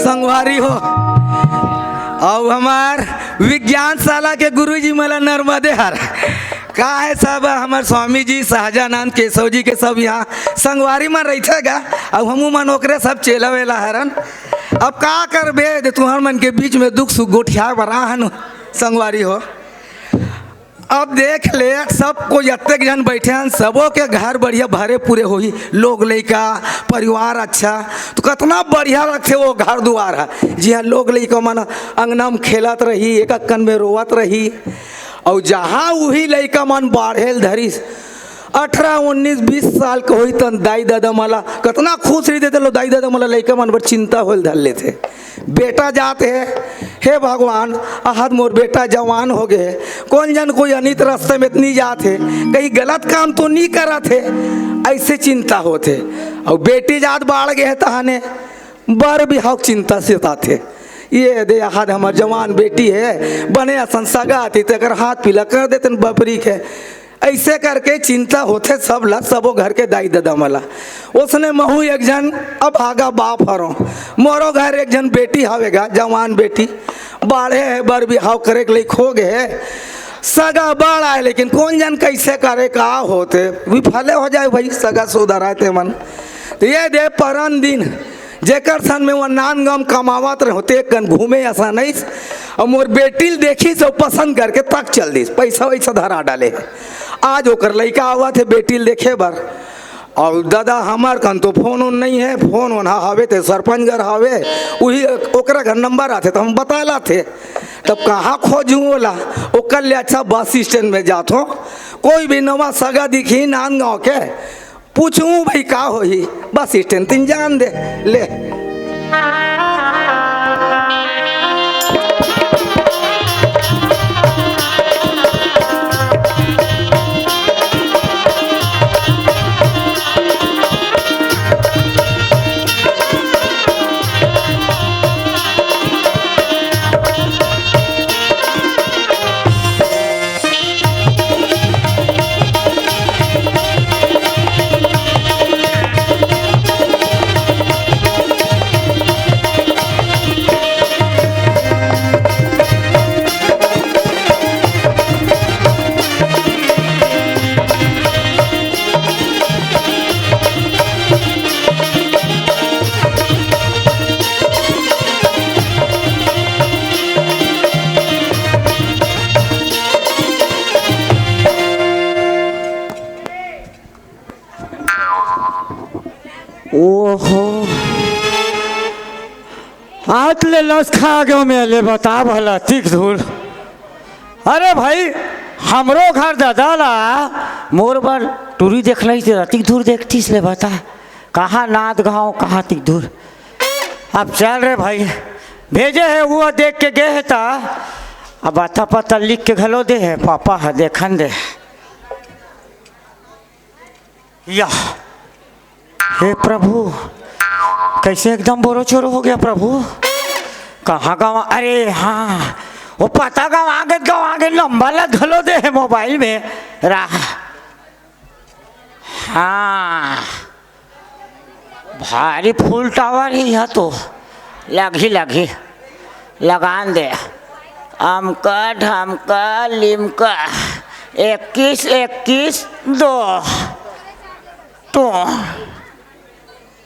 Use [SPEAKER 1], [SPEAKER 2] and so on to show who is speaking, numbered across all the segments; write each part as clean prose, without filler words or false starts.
[SPEAKER 1] संगवारी हो और हमार विज्ञान शाला के गुरुजी मला नर्मदे हर का है सब हमार स्वामी जी शाहजहानंद केशव जी के सब यहाँ संगवारी में रही गा। अब हमू मन ओकरे सब चेला वेला हरन। अब का करबे तुम्हार मन के बीच में दुख सुख गोठिया बरा हन संगवारी हो। अब देख ले सब को जत्ते जन बैठे हैं सबों के घर बढ़िया भरे पूरे होई लोग लइका परिवार अच्छा तो कितना बढ़िया रखे वो घर दुआर है जी हाँ। लोग लइका मन अंगना में खेलत रही एक अक्कन में रोवत रही और जहाँ वही लइका मन बाढ़ेल धरी 18, 19, 20 साल के होई तन दाई दादा मला कितना खुश रही थे लो दाई दादा मला लइका मन पर चिंता होल धर लेते बेटा जाते है हे भगवान आहत मोर बेटा जवान हो गए कौन जन कोई अनित रास्ते में नहीं जाते कहीं गलत काम तो नहीं करा थे ऐसे चिंता होते और बेटी जात बाढ़ गए तहाने बर बिहाव चिंता से थे ये दे आहत हमार जवान बेटी है बने संसगा आती तकर हाथ पीला कर देते बपरी के ऐसे करके चिंता होते सब ला सबो घर के दाई दादा मला उसने महू एक जन अब आगा बाप हरो मोरो घर एक जन बेटी हवेगा जवान बेटी बाढ़े है बर बिहाव करे के लिए खो गए सगा बाढ़ आए लेकिन कौन जन कैसे करे का होते विफले हो जाए भाई सगा सुधराते मन। तो ये दे परन दिन जेकर सन में वो नान गम कमावत रहे होते कन घूमे ऐसा नहीं और मोर बेटी देखी तो पसंद करके तक चल दी पैसा वैसा धरा डाले आज ओकर लड़का आवा थे बेटी देखे बर और दादा हमार कन तो फोन उन नहीं है फोन वहाँ हवे थे सरपंच घर हवे वही ओकरा घर नंबर आते तो हम बताला थे तब कहाँ खोजूँ बोला ओकर ले अच्छा बस स्टैंड में जात हो कोई भी नवा सगा दिखी नान गाँव के पूछूँ भाई का हो ही बस स्टैंड तीन जान दे ले।
[SPEAKER 2] ओहो आज ले लस खा गयो मेले बता भला तिक धूल। अरे भाई हमरो घर दादा ला मोर बार टूरी देख ली थी तिक धूर देखती ले बता कहाँ नाद गाँव कहाँ तिक धूर। अब चल रहे भाई भेजे है वो देख के गए है ता अब आता पता लिख के घलो दे है पापा है देखन दे या हे प्रभु कैसे एकदम बोरो चोरो हो गया प्रभु कहाँ गाँव अरे हाँ वो पता गाँव आगे लंबा लग घलो दे है मोबाइल में रहा हाँ भारी फुल टावर ही है तो लगी लगान दे अमका ढमका लिमका 21 21 2 तो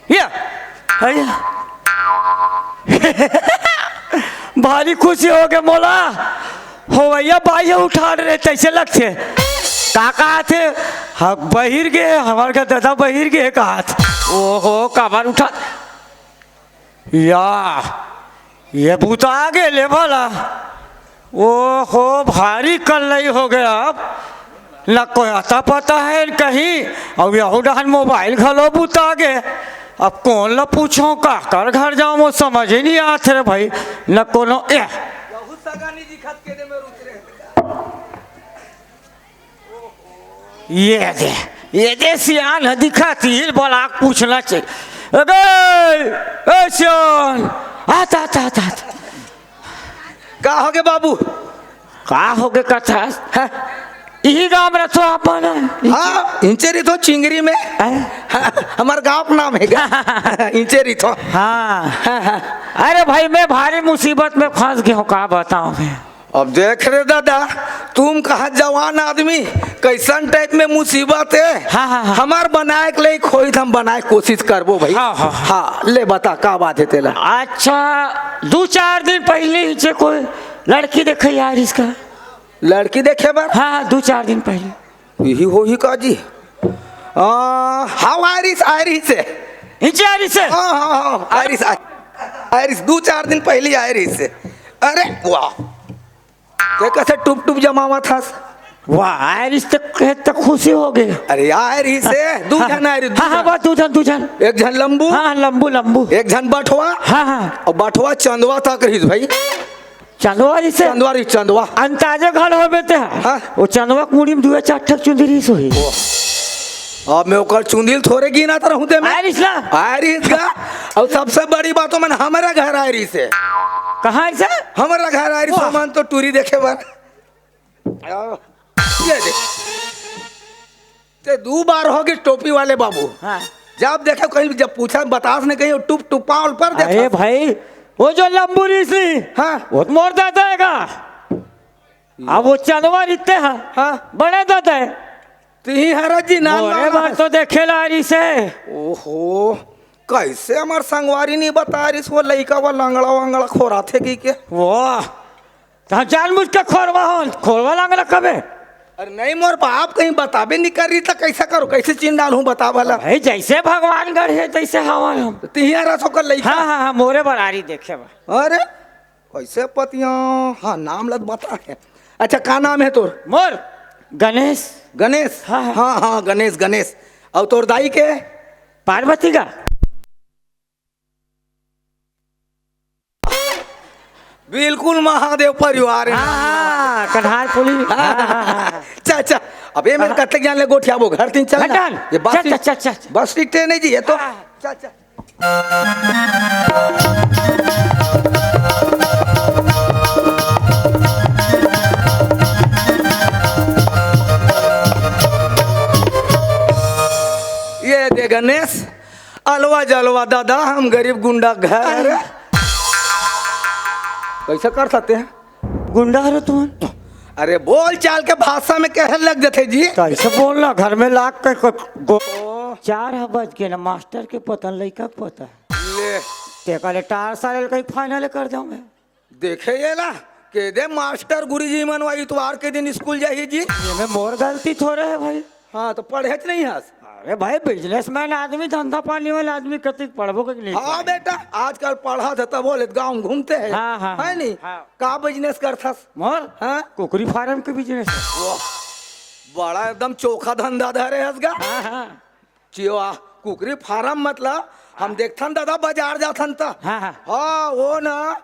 [SPEAKER 2] या भारी खुशी हो गए मोला हो भैया भाई उठा रहे तैसे लगते कहा थे हम बहिर गए हमारे का दादा बहिर गए कहा ओहो कमर उठा या ये भूत आ गए ले भला ओहो भारी कल्लई हो गया अब न कोई आता पता है कहीं अब यहू डहन मोबाइल घलो बुता गए अब कौन ला पूछो का कर घर जाओ वो समझ ही नहीं आते रे भाई न कोनो ये दे सियान है दिखाती है बोला पूछना चाहिए अरे सियान आता
[SPEAKER 1] का हो गए बाबू
[SPEAKER 2] का हो गए कथा है यही गाँव में रथो आप बना
[SPEAKER 1] हाँ इंचे रिथो चिंगरी में हमार गाँव का नाम है इंचे रिथो।
[SPEAKER 2] हाँ अरे भाई मैं भारी मुसीबत में फंस गया हूँ, कहा बताऊँ मैं।
[SPEAKER 1] अब देख रहे दादा, तुम कहा जवान आदमी कैसन टाइप में मुसीबत है।
[SPEAKER 2] हाँ।
[SPEAKER 1] हमार बनाए के लिए खोई हम बनाए कोशिश करबो भाई। हाँ ले बता का बात है तेला।
[SPEAKER 2] अच्छा 2-4 दिन पहले ही से कोई लड़की देखे यार इसका।
[SPEAKER 1] लड़की देखे बार?
[SPEAKER 2] हाँ 2-4 दिन पहले।
[SPEAKER 1] यही हो ही का जी। हाँ आयरिस है।
[SPEAKER 2] आयरिस है।
[SPEAKER 1] हाँ आयरिस 2-4 दिन पहले आयरिस है। अरे वाह कैसे टुप जमावा था।
[SPEAKER 2] वाह आयरिस तक खुशी हो गई।
[SPEAKER 1] अरे आयरिस है 2 जन आयरिस।
[SPEAKER 2] हाँ बस 2 जन।
[SPEAKER 1] एक जन लंबू।
[SPEAKER 2] हाँ लंबू।
[SPEAKER 1] एक जन बटवा।
[SPEAKER 2] हाँ
[SPEAKER 1] और बटवा चंदवा तक रही भाई।
[SPEAKER 2] चंदवा अंताजे घर हो बेटे।
[SPEAKER 1] हाँ
[SPEAKER 2] वो चंदवा कुड़ी में 2-4 ठक चुंदरी सोई।
[SPEAKER 1] अब मैं ओकर चुंदिल थोड़े गिना तो रहूं ते मैं।
[SPEAKER 2] आयरिस
[SPEAKER 1] का और सबसे बड़ी बात मैंने हमारा घर आयरिस है।
[SPEAKER 2] कहाँ से?
[SPEAKER 1] हमारा घर आयरिस सामान तो टूरी देखे बार। ये देख ते 2 बार हो गई टोपी वाले बाबू।
[SPEAKER 2] हाँ
[SPEAKER 1] जब देखे कहीं जब पूछा बतास ने कहीं टुपा पर देखा।
[SPEAKER 2] अरे भाई वो जो लंबू ऋषि।
[SPEAKER 1] हाँ
[SPEAKER 2] वो तो मोर दादा है का। अब वो चंदवा रिश्ते हैं।
[SPEAKER 1] हाँ
[SPEAKER 2] बड़े दादा है।
[SPEAKER 1] ती हरत जी नाम
[SPEAKER 2] बार तो देखे लारी से।
[SPEAKER 1] ओहो कैसे हमार संगवारी नहीं बता रही वो लड़का वो लंगड़ा खोरा थे की के।
[SPEAKER 2] वो तो जानबूझ के खोरवा लंगड़ा कबे।
[SPEAKER 1] अरे नहीं मोर बाप कहीं बताबे नहीं कर रही तो कैसा करो कैसे चिन्ह डालू बता भला।
[SPEAKER 2] भाई जैसे भगवान गढ़ है तैसे हवा हम।
[SPEAKER 1] तिहारा सो कर लड़का।
[SPEAKER 2] हाँ मोरे बरारी देखे बा।
[SPEAKER 1] अरे कैसे पतिया। हाँ नाम लग बता है। अच्छा का नाम है तोर?
[SPEAKER 2] मोर गणेश।
[SPEAKER 1] हाँ गणेश। और तोर दाई के?
[SPEAKER 2] पार्वती का।
[SPEAKER 1] बिल्कुल महादेव परिवार है।
[SPEAKER 2] हाँ कन्हार पुली।
[SPEAKER 1] अच्छा अब ये मेरे कतले जान ले गोठिया वो घर तीन चल
[SPEAKER 2] ये
[SPEAKER 1] बस ट्रेन है जी ये तो। ये दे गणेश अलवा जलवा दादा हम गरीब गुंडा घर कैसे कर सकते हैं।
[SPEAKER 2] गुंडा है तुम?
[SPEAKER 1] अरे बोल चाल के भाषा में कह लग जाते जी।
[SPEAKER 2] कैसे बोलना घर में लाख के 4 बज के ना मास्टर के पता लड़का के पता
[SPEAKER 1] ले
[SPEAKER 2] ते कहले टार साल कहीं फाइनल कर जाऊं मैं।
[SPEAKER 1] देखे ये ला के दे मास्टर गुरुजी मनवा इतवार के दिन स्कूल जाइए जी।
[SPEAKER 2] ये में मोर गलती थोड़े है भाई।
[SPEAKER 1] हाँ तो पढ़े नहीं हस।
[SPEAKER 2] अरे भाई बिजनेसमैन आदमी धंधा पानी वाला आदमी कति पढ़बो के नहीं।
[SPEAKER 1] हाँ बेटा आजकल पढ़ा था तब बोले गाँव घूमते हैं।
[SPEAKER 2] हाँ
[SPEAKER 1] है नहीं का बिजनेस करता
[SPEAKER 2] मोर?
[SPEAKER 1] हाँ
[SPEAKER 2] कुकरी फार्म के बिजनेस।
[SPEAKER 1] बड़ा एकदम चोखा धंधा धरे हसगा। चिवा कुकरी फार्म मतलब हम देखथन दादा बाजार जाथन त। हाँ वो ना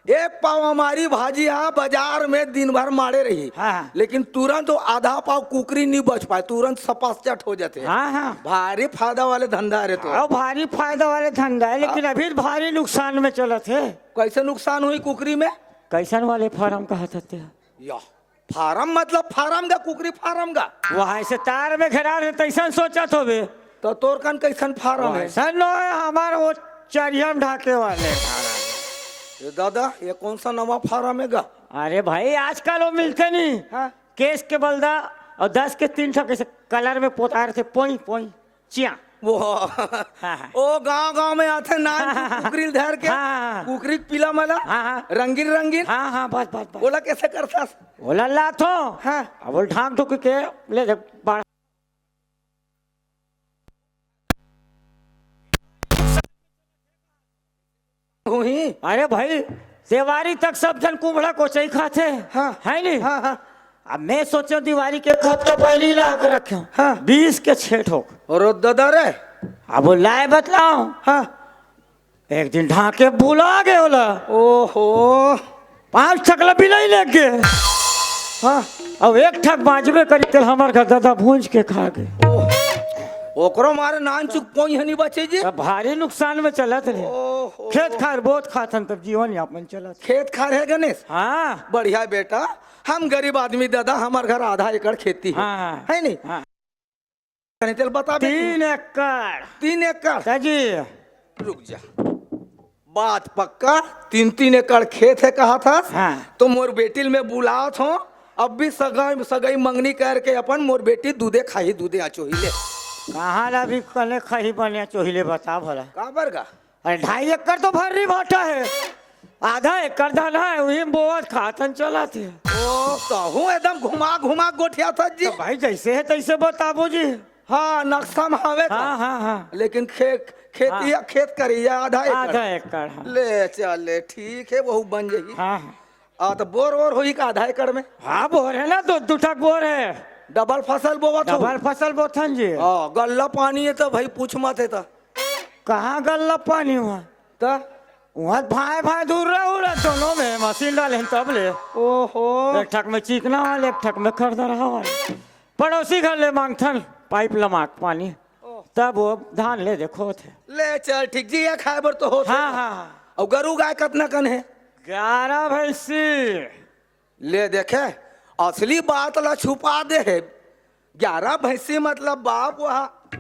[SPEAKER 1] एक पाव हमारी भाजी हाँ बाजार में दिन भर मारे रही। लेकिन तुरंत वो आधा पाव कुकरी नहीं बच पाए, तुरंत सपाचट हो जाते। भारी फायदा वाले धंधा है तो।
[SPEAKER 2] भारी फायदा वाले धंधा है लेकिन अभी भारी नुकसान में चला थे।
[SPEAKER 1] कैसे नुकसान हुई कुकरी में?
[SPEAKER 2] कैसन वाले फार्म कहा थे
[SPEAKER 1] या फार्म मतलब फार्म का कुकरी फार्म का
[SPEAKER 2] वहाँ से तार में घेरा रहे तैसा सोचा तो बे।
[SPEAKER 1] तो तोर कन कैसन फार्म है?
[SPEAKER 2] हमारा वो चरियम ढाके वाले
[SPEAKER 1] दादा ये कौन सा नवा फार्म है गा?
[SPEAKER 2] अरे भाई आजकल वो मिलते नहीं। केस के बलदा और 10 के 3 ठो कैसे कलर में पोता रहे थे पोई चिया
[SPEAKER 1] वो ओ गांव में आते नान कुकरी धर के कुकरी पीला मला रंगीन
[SPEAKER 2] बस
[SPEAKER 1] बोला कैसे करता
[SPEAKER 2] बोला लाथो। अब बोल ढाक ढुक के ले दे बाड़ा। अरे भाई देवारी तक सब जन कुम्भड़ा कोचई खाते है नहीं। अब मैं सोचो दीवारी के हफ्ता पहले ला के रखे 20 के 6 ठोक
[SPEAKER 1] और दादा रे
[SPEAKER 2] अब वो लाए बतलाओ। एक दिन ढाके बुला गए बोला
[SPEAKER 1] ओहो
[SPEAKER 2] 5 ठकला बिलाई लग गए। अब 1 ठक बाजबे करी तेल हमार का दादा भूंज के खा गए।
[SPEAKER 1] ओकरो मारे नान चुक पोई हनी बचे जी।
[SPEAKER 2] अब भारी नुकसान में चलत रहे।
[SPEAKER 1] ओहो।
[SPEAKER 2] खेत खार बहुत खातन तब जीवन यापन चलत।
[SPEAKER 1] खेत खार है गणेश।
[SPEAKER 2] हाँ
[SPEAKER 1] बढ़िया बेटा, हम गरीब आदमी दादा, हमार घर आधा एकड़ खेती है,
[SPEAKER 2] हाँ
[SPEAKER 1] है नहीं?
[SPEAKER 2] हाँ।
[SPEAKER 1] चल बता बेटी।
[SPEAKER 2] 3 एकड़।
[SPEAKER 1] 3 एकड़।
[SPEAKER 2] जी
[SPEAKER 1] रुक जा, बात पक्का 3-3 एकड़ खेत है कहा था।
[SPEAKER 2] हाँ।
[SPEAKER 1] तो मोर बेटी में बुलात हो, अब भी सगाई सगाई मंगनी करके अपन मोर बेटी दूधे खाही दूधे आचोहिले।
[SPEAKER 2] कहाँ ला भी कने खही बने चोहिले बता भला।
[SPEAKER 1] का बरगा?
[SPEAKER 2] अरे 2.5 एकड़ तो भर्री भाटा है, आधा एकड़ दाना है वही बोवत खातन चला थे।
[SPEAKER 1] ओ कहूँ एकदम घुमा घुमा गोठिया था जी।
[SPEAKER 2] तो भाई जैसे है तैसे बताबो जी।
[SPEAKER 1] हाँ नक्शा में हवे था।
[SPEAKER 2] हाँ हाँ हाँ
[SPEAKER 1] लेकिन खेती
[SPEAKER 2] हाँ।
[SPEAKER 1] खेत करिया आधा एकड़।
[SPEAKER 2] आधा एकड़ हाँ।
[SPEAKER 1] ले चले ठीक है, वही बन जाएगी।
[SPEAKER 2] हाँ
[SPEAKER 1] तो बोर और होई का आधा एकड़ में?
[SPEAKER 2] हाँ बोर है ना, 2-2 बोर है।
[SPEAKER 1] डबल फसल बोवत हो?
[SPEAKER 2] डबल फसल बोथन जी।
[SPEAKER 1] हाँ गल्ला पानी है तो भाई पूछ मत है तो।
[SPEAKER 2] कहाँ गल्ला पानी हुआ
[SPEAKER 1] तो
[SPEAKER 2] वहाँ भाई भाई दूर रहा दोनों में मशीन डाले तब ले।
[SPEAKER 1] ओहो।
[SPEAKER 2] एक ठक में चिकना वाले एक ठक में खरदरा वाले। पड़ोसी घर ले मांगथन पाइप लमाक पानी, तब वो धान ले देखो थे।
[SPEAKER 1] ले चल ठीक जी, ये खाए बर तो हो।
[SPEAKER 2] हाँ हाँ।
[SPEAKER 1] और गरु गाय कितना कन है?
[SPEAKER 2] 11 भैंसी।
[SPEAKER 1] ले देखे, असली बात ला छुपा दे है। 11 भैंसी मतलब बाप वहाँ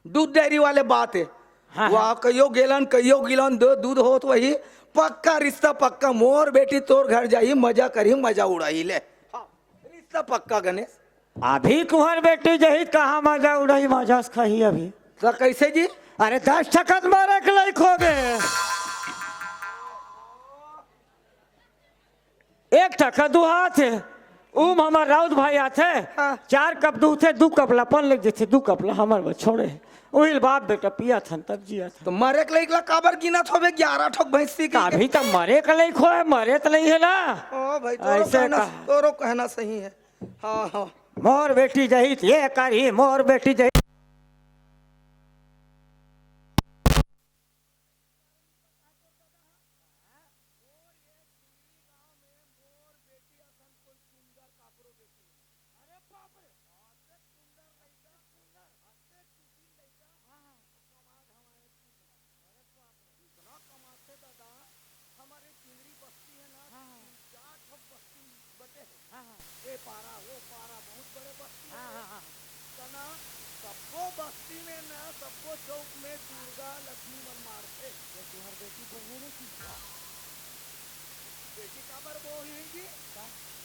[SPEAKER 1] दूध डेयरी वाले बात है।
[SPEAKER 2] हाँ,
[SPEAKER 1] वहाँ कईयो गिलन दूध होत वही पक्का रिश्ता पक्का। मोर बेटी तोर घर जाई मजा करी मजा उड़ाई ले। हाँ, रिश्ता पक्का गणेश।
[SPEAKER 2] अभी कुहर बेटी जही कहाँ मजा उड़ाई मजा खाही अभी।
[SPEAKER 1] तो कैसे जी?
[SPEAKER 2] अरे 10 टकत मारे के लायक हो गए। 1 टका दुहा थे उम हमार राउत भाई आथे।
[SPEAKER 1] हाँ।
[SPEAKER 2] 4 कप दूध थे, 2 कप लपन लग जेथे, 2 कप ला हमार वो छोड़े वही बाप बेटा पिया था तब जिया था।
[SPEAKER 1] तो मरे के लायक ला काबर गिनत होबे 11 ठोक भैंसी की?
[SPEAKER 2] अभी तक मरे का लायक हो है, मरे तो नहीं है ना।
[SPEAKER 1] ओ भाई
[SPEAKER 2] ऐसे
[SPEAKER 1] तोरो कहना सही है। हाँ हाँ।
[SPEAKER 2] मोर बेटी जही ये करी मोर बेटी जही।
[SPEAKER 1] सबको बस्ती में ना सबको चौक में दुर्गा लक्ष्मी मन मारते। तुम्हार बेटी बोले की बेटी काबर बोलेगी?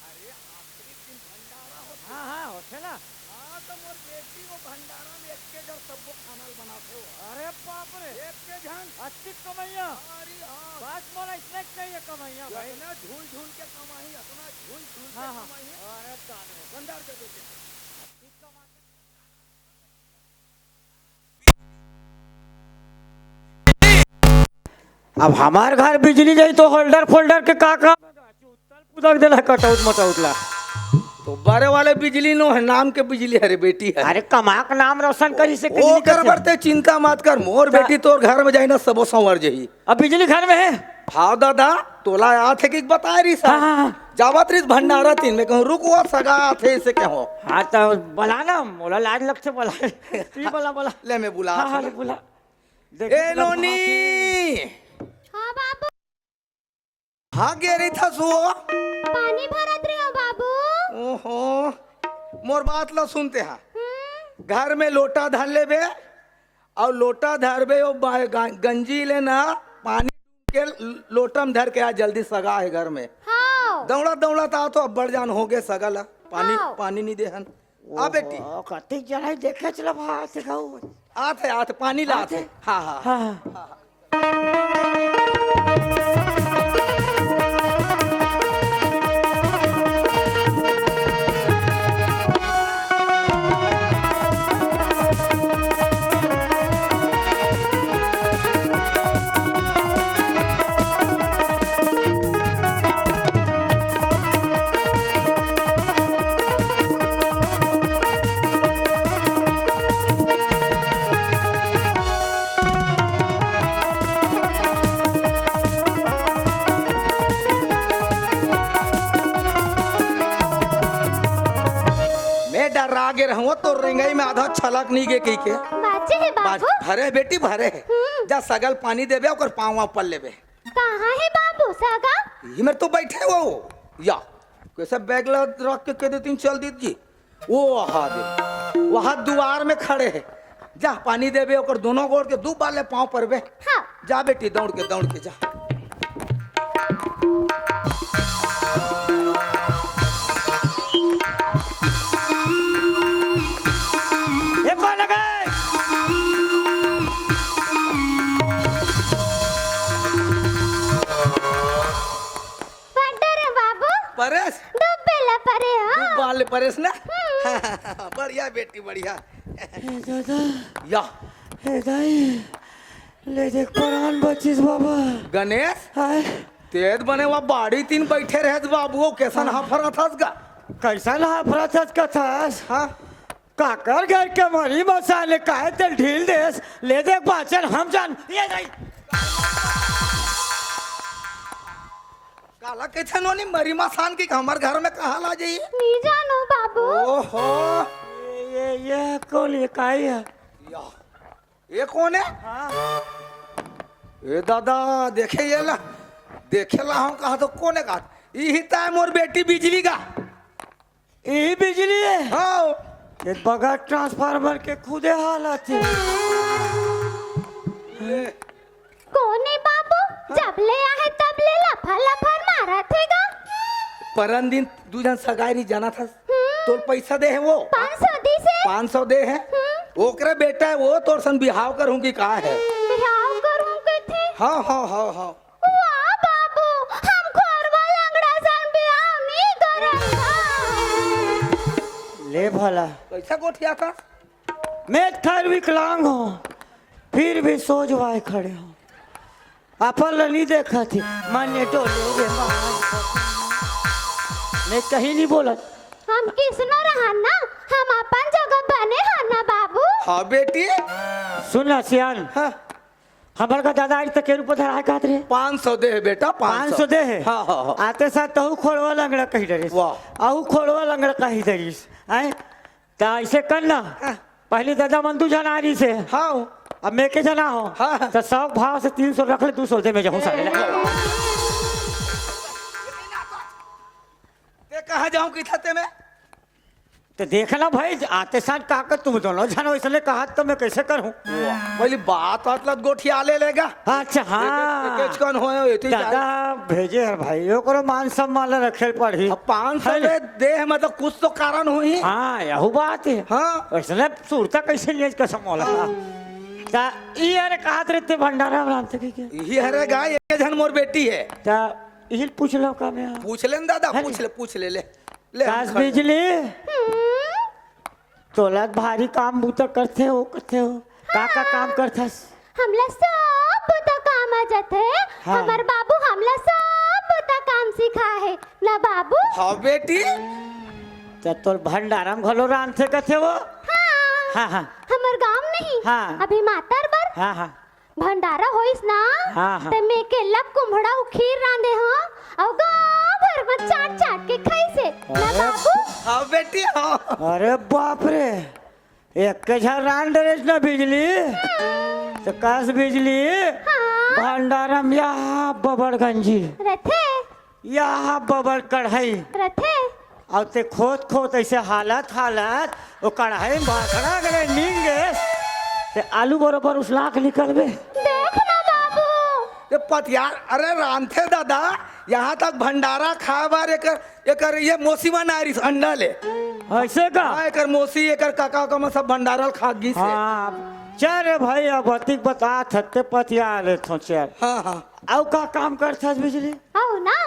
[SPEAKER 1] अरे आखिरी दिन भंडारा होता।
[SPEAKER 2] हाँ हाँ होते ना।
[SPEAKER 1] हाँ तो मोर बेटी वो भंडारा में एक के घर सबको खाना बनाते हो।
[SPEAKER 2] अरे बाप रे
[SPEAKER 1] एक के जन
[SPEAKER 2] अच्छी कमैया।
[SPEAKER 1] अरे हाँ
[SPEAKER 2] बात मोला इसने चाहिए कमैया भाई।
[SPEAKER 1] इतना झूल झूल के कमाई, अपना झूल झूल के
[SPEAKER 2] हाँ हाँ।
[SPEAKER 1] कमाई।
[SPEAKER 2] अरे ताने
[SPEAKER 1] भंडार के देते।
[SPEAKER 2] अब हमार घर बिजली जाई तो होल्डर फोल्डर के का उदक देला कटौत मटौत ला।
[SPEAKER 1] तो बारे वाले बिजली नो है, नाम के बिजली है रे बेटी है।
[SPEAKER 2] अरे कमाक नाम रोशन करी से
[SPEAKER 1] ओ कर बरते चिंता मत कर, मोर बेटी तोर घर में जाई ना सबो संवर जही।
[SPEAKER 2] अब बिजली घर में है।
[SPEAKER 1] हाँ दादा तोला याद है कि बता रही सा।
[SPEAKER 2] हाँ।
[SPEAKER 1] जावत रही भंडारा तीन में कहूँ रुको सगा थे इसे क्या हो।
[SPEAKER 2] हाँ तो बोला ना मोला लाज लगते बोला। तू बोला बोला
[SPEAKER 1] ले मैं बुला।
[SPEAKER 2] हाँ हाँ बोला।
[SPEAKER 1] ए नोनी।
[SPEAKER 3] हाँ बाबू।
[SPEAKER 1] हाँ गे रही था सो।
[SPEAKER 3] पानी भरत रहे हो बाबू।
[SPEAKER 1] ओहो मोर बात ला सुनते हैं। घर में लोटा धर ले बे और लोटा धर बे गंजी लेना पानी के लोटा में धर के आ जल्दी सगा है घर में।
[SPEAKER 3] हाँ।
[SPEAKER 1] दौड़ा दौड़ा था तो अब बढ़ जान हो गए सगल पानी
[SPEAKER 3] हाँ।
[SPEAKER 1] पानी नहीं देहन। आ बेटी
[SPEAKER 2] कतिक जलाई देखे चला भाई दिखाओ।
[SPEAKER 1] आते पानी लाते। हाँ हाँ
[SPEAKER 2] हाँ
[SPEAKER 1] खर्रा गे रहूं तो रेंगई में आधा छलक नहीं गे कही के
[SPEAKER 3] बाजे है
[SPEAKER 1] बाज
[SPEAKER 3] बाबू
[SPEAKER 1] भरे बेटी भरे जा सगल पानी देबे ओकर पाँव पल लेबे
[SPEAKER 3] कहाँ है बाबू सगा
[SPEAKER 1] ये मेरे तो बैठे वो या कैसे बैग रख के दे तीन चल दीजिए वो वहाँ दे वहाँ द्वार में खड़े है जा पानी देबे ओकर दोनों गोड़ के दू बाले पाँव पर बे
[SPEAKER 3] हाँ
[SPEAKER 1] जा बेटी दौड़ के जा
[SPEAKER 2] ये कौन लगे
[SPEAKER 3] पड्डर है बाबू
[SPEAKER 1] परेश
[SPEAKER 3] डुब्बेला परे
[SPEAKER 1] दू
[SPEAKER 3] हो
[SPEAKER 1] बाले परेश ना बढ़िया बेटी बढ़िया
[SPEAKER 2] दादा
[SPEAKER 1] या
[SPEAKER 2] हे दाई ले देख परान बचिस बाबा
[SPEAKER 1] गणेश
[SPEAKER 2] हाय
[SPEAKER 1] तेज बने वहाँ बाड़ी तीन बैठे रहे बाबू कैसन हफरा था गा
[SPEAKER 2] कैसन हाफरत कथास
[SPEAKER 1] हाँ
[SPEAKER 2] काकर घर के मरी मसाले काहे तेल ढील देस ले देख बाचन हम जान ये नहीं
[SPEAKER 1] काला कैसे नोनी मरी मसान की हमार घर में कहा ला जाइए
[SPEAKER 3] नहीं जानो बाबू
[SPEAKER 1] ओहो
[SPEAKER 2] ये कौन ये काई है
[SPEAKER 1] या ये कौन है ए दादा देखे ये ला देखे ला हम कहा तो कौन है कहा यही ताय मोर बेटी बिजली का
[SPEAKER 2] यही बिजली है
[SPEAKER 1] हाँ
[SPEAKER 2] ये बगैर ट्रांसफार्मर के खुदे हालत है
[SPEAKER 3] कौन है बाबू जब ले आए तब ले लफा लफा मारा थेगा
[SPEAKER 1] परन दिन दू जन सगाई जाना था तोर पैसा दे है वो
[SPEAKER 3] 500 दी से
[SPEAKER 1] 500 दे है ओकरे बेटा है वो तोर सन बिहाव करूँ की कहा है
[SPEAKER 3] बिहाव करूं के थे
[SPEAKER 1] हाँ हाँ हाँ हाँ
[SPEAKER 3] वाह बाबू हम खोरवा लंगड़ा सन बिहाव नहीं करेंगे
[SPEAKER 2] ले भला
[SPEAKER 1] कैसा गोठिया था
[SPEAKER 2] मैं खैर विकलांग हूँ फिर भी सोचवाए खड़े हूँ अपन नहीं देखा थी मान्य डोलोगे मैं कहीं नहीं बोला
[SPEAKER 3] हम किसनो रहन ना हम अपन जगह बने हैं ना बाबू
[SPEAKER 1] हाँ बेटी
[SPEAKER 2] सुन सियान
[SPEAKER 1] हाँ
[SPEAKER 2] हमार का दादा आज तक के रूप धरा कहत रहे
[SPEAKER 1] 500 दे है बेटा
[SPEAKER 2] 500 दे है
[SPEAKER 1] हाँ हाँ हाँ
[SPEAKER 2] आते साथ तहु खोड़वा लंगड़ा कही डरिस
[SPEAKER 1] वाह।
[SPEAKER 2] आहू खोड़वा लंगड़ा कही डरिस आए तो ऐसे कर ना पहले दादा मन तू जना रही से
[SPEAKER 1] हाँ
[SPEAKER 2] अब मैं के जना हो
[SPEAKER 1] हाँ।
[SPEAKER 2] तो 100 भाव से 300 रख ले 200 दे मैं जाऊँ सारे
[SPEAKER 1] ते कहाँ जाऊँ की थते में
[SPEAKER 2] तो देखना भाई आते साथ काकर तुम दोनों जानो इसलिए कहा तो मैं कैसे करूं
[SPEAKER 1] पहली बात मतलब गोठिया ले लेगा
[SPEAKER 2] अच्छा हाँ
[SPEAKER 1] एक कौन हो
[SPEAKER 2] दादा भेजे है भाई यो करो मान सम्मान रखे पड़ी
[SPEAKER 1] 500 दे है मतलब कुछ तो कारण हुई
[SPEAKER 2] हाँ यही बात है
[SPEAKER 1] हाँ
[SPEAKER 2] इसलिए सूरता कैसे नहीं का समोला ता ये अरे कहा रहते भंडारा बनाते के
[SPEAKER 1] यही हरे गाय एक जन मोर बेटी है
[SPEAKER 2] ता यही पूछ लो का मैं
[SPEAKER 1] पूछ ले न दादा पूछ ले ले
[SPEAKER 2] काश बिजली तोला भारी काम बूता करते हो का काम करथस
[SPEAKER 3] हमला सब बुता काम आ जाते
[SPEAKER 2] हाँ।
[SPEAKER 3] हमार बाबू हमला सब बुता काम सिखा है ना बाबू
[SPEAKER 1] हाँ बेटी
[SPEAKER 2] तो तोर भंडारा में घलो रांधते कथे वो
[SPEAKER 3] हाँ
[SPEAKER 2] हाँ हाँ
[SPEAKER 3] हमार गांव नहीं
[SPEAKER 2] हाँ।
[SPEAKER 3] अभी मातर बर
[SPEAKER 2] हाँ हाँ
[SPEAKER 3] भंडारा होइस ना
[SPEAKER 2] हाँ, हाँ।
[SPEAKER 3] ते में के लक कुम्हड़ा उ खीर रांधे हो और गांव भर में चाट चाट के खाई से ना
[SPEAKER 2] अरे।
[SPEAKER 3] बाबू
[SPEAKER 1] हाँ बेटी हाँ
[SPEAKER 2] अरे बाप रे एक के झर रान डरेस ना बिजली तो काश बिजली
[SPEAKER 3] हाँ
[SPEAKER 2] भंडारा में यहाँ बबड़ गंजी
[SPEAKER 3] रथे
[SPEAKER 2] यहाँ बबड़ कढ़ाई
[SPEAKER 3] रथे
[SPEAKER 2] और ते खोद ऐसे हालत वो कढ़ाई में भाखड़ा गए नींगे ते आलू बरोबर उस लाख निकलबे
[SPEAKER 3] देख ना बाबू
[SPEAKER 1] ये पतियार अरे रांधे दादा यहाँ तक भंडारा खा बार एकर ये मौसीमा नारिस अंडा ले
[SPEAKER 2] ऐसे का
[SPEAKER 1] हाँ एकर मौसी एकर काका का सब भंडारा खा गी से
[SPEAKER 2] हाँ चल भाई अब अतिक बता थते पतिया ले थो चल
[SPEAKER 1] हाँ हाँ
[SPEAKER 2] औ का काम करथस बिजली
[SPEAKER 3] आओ ना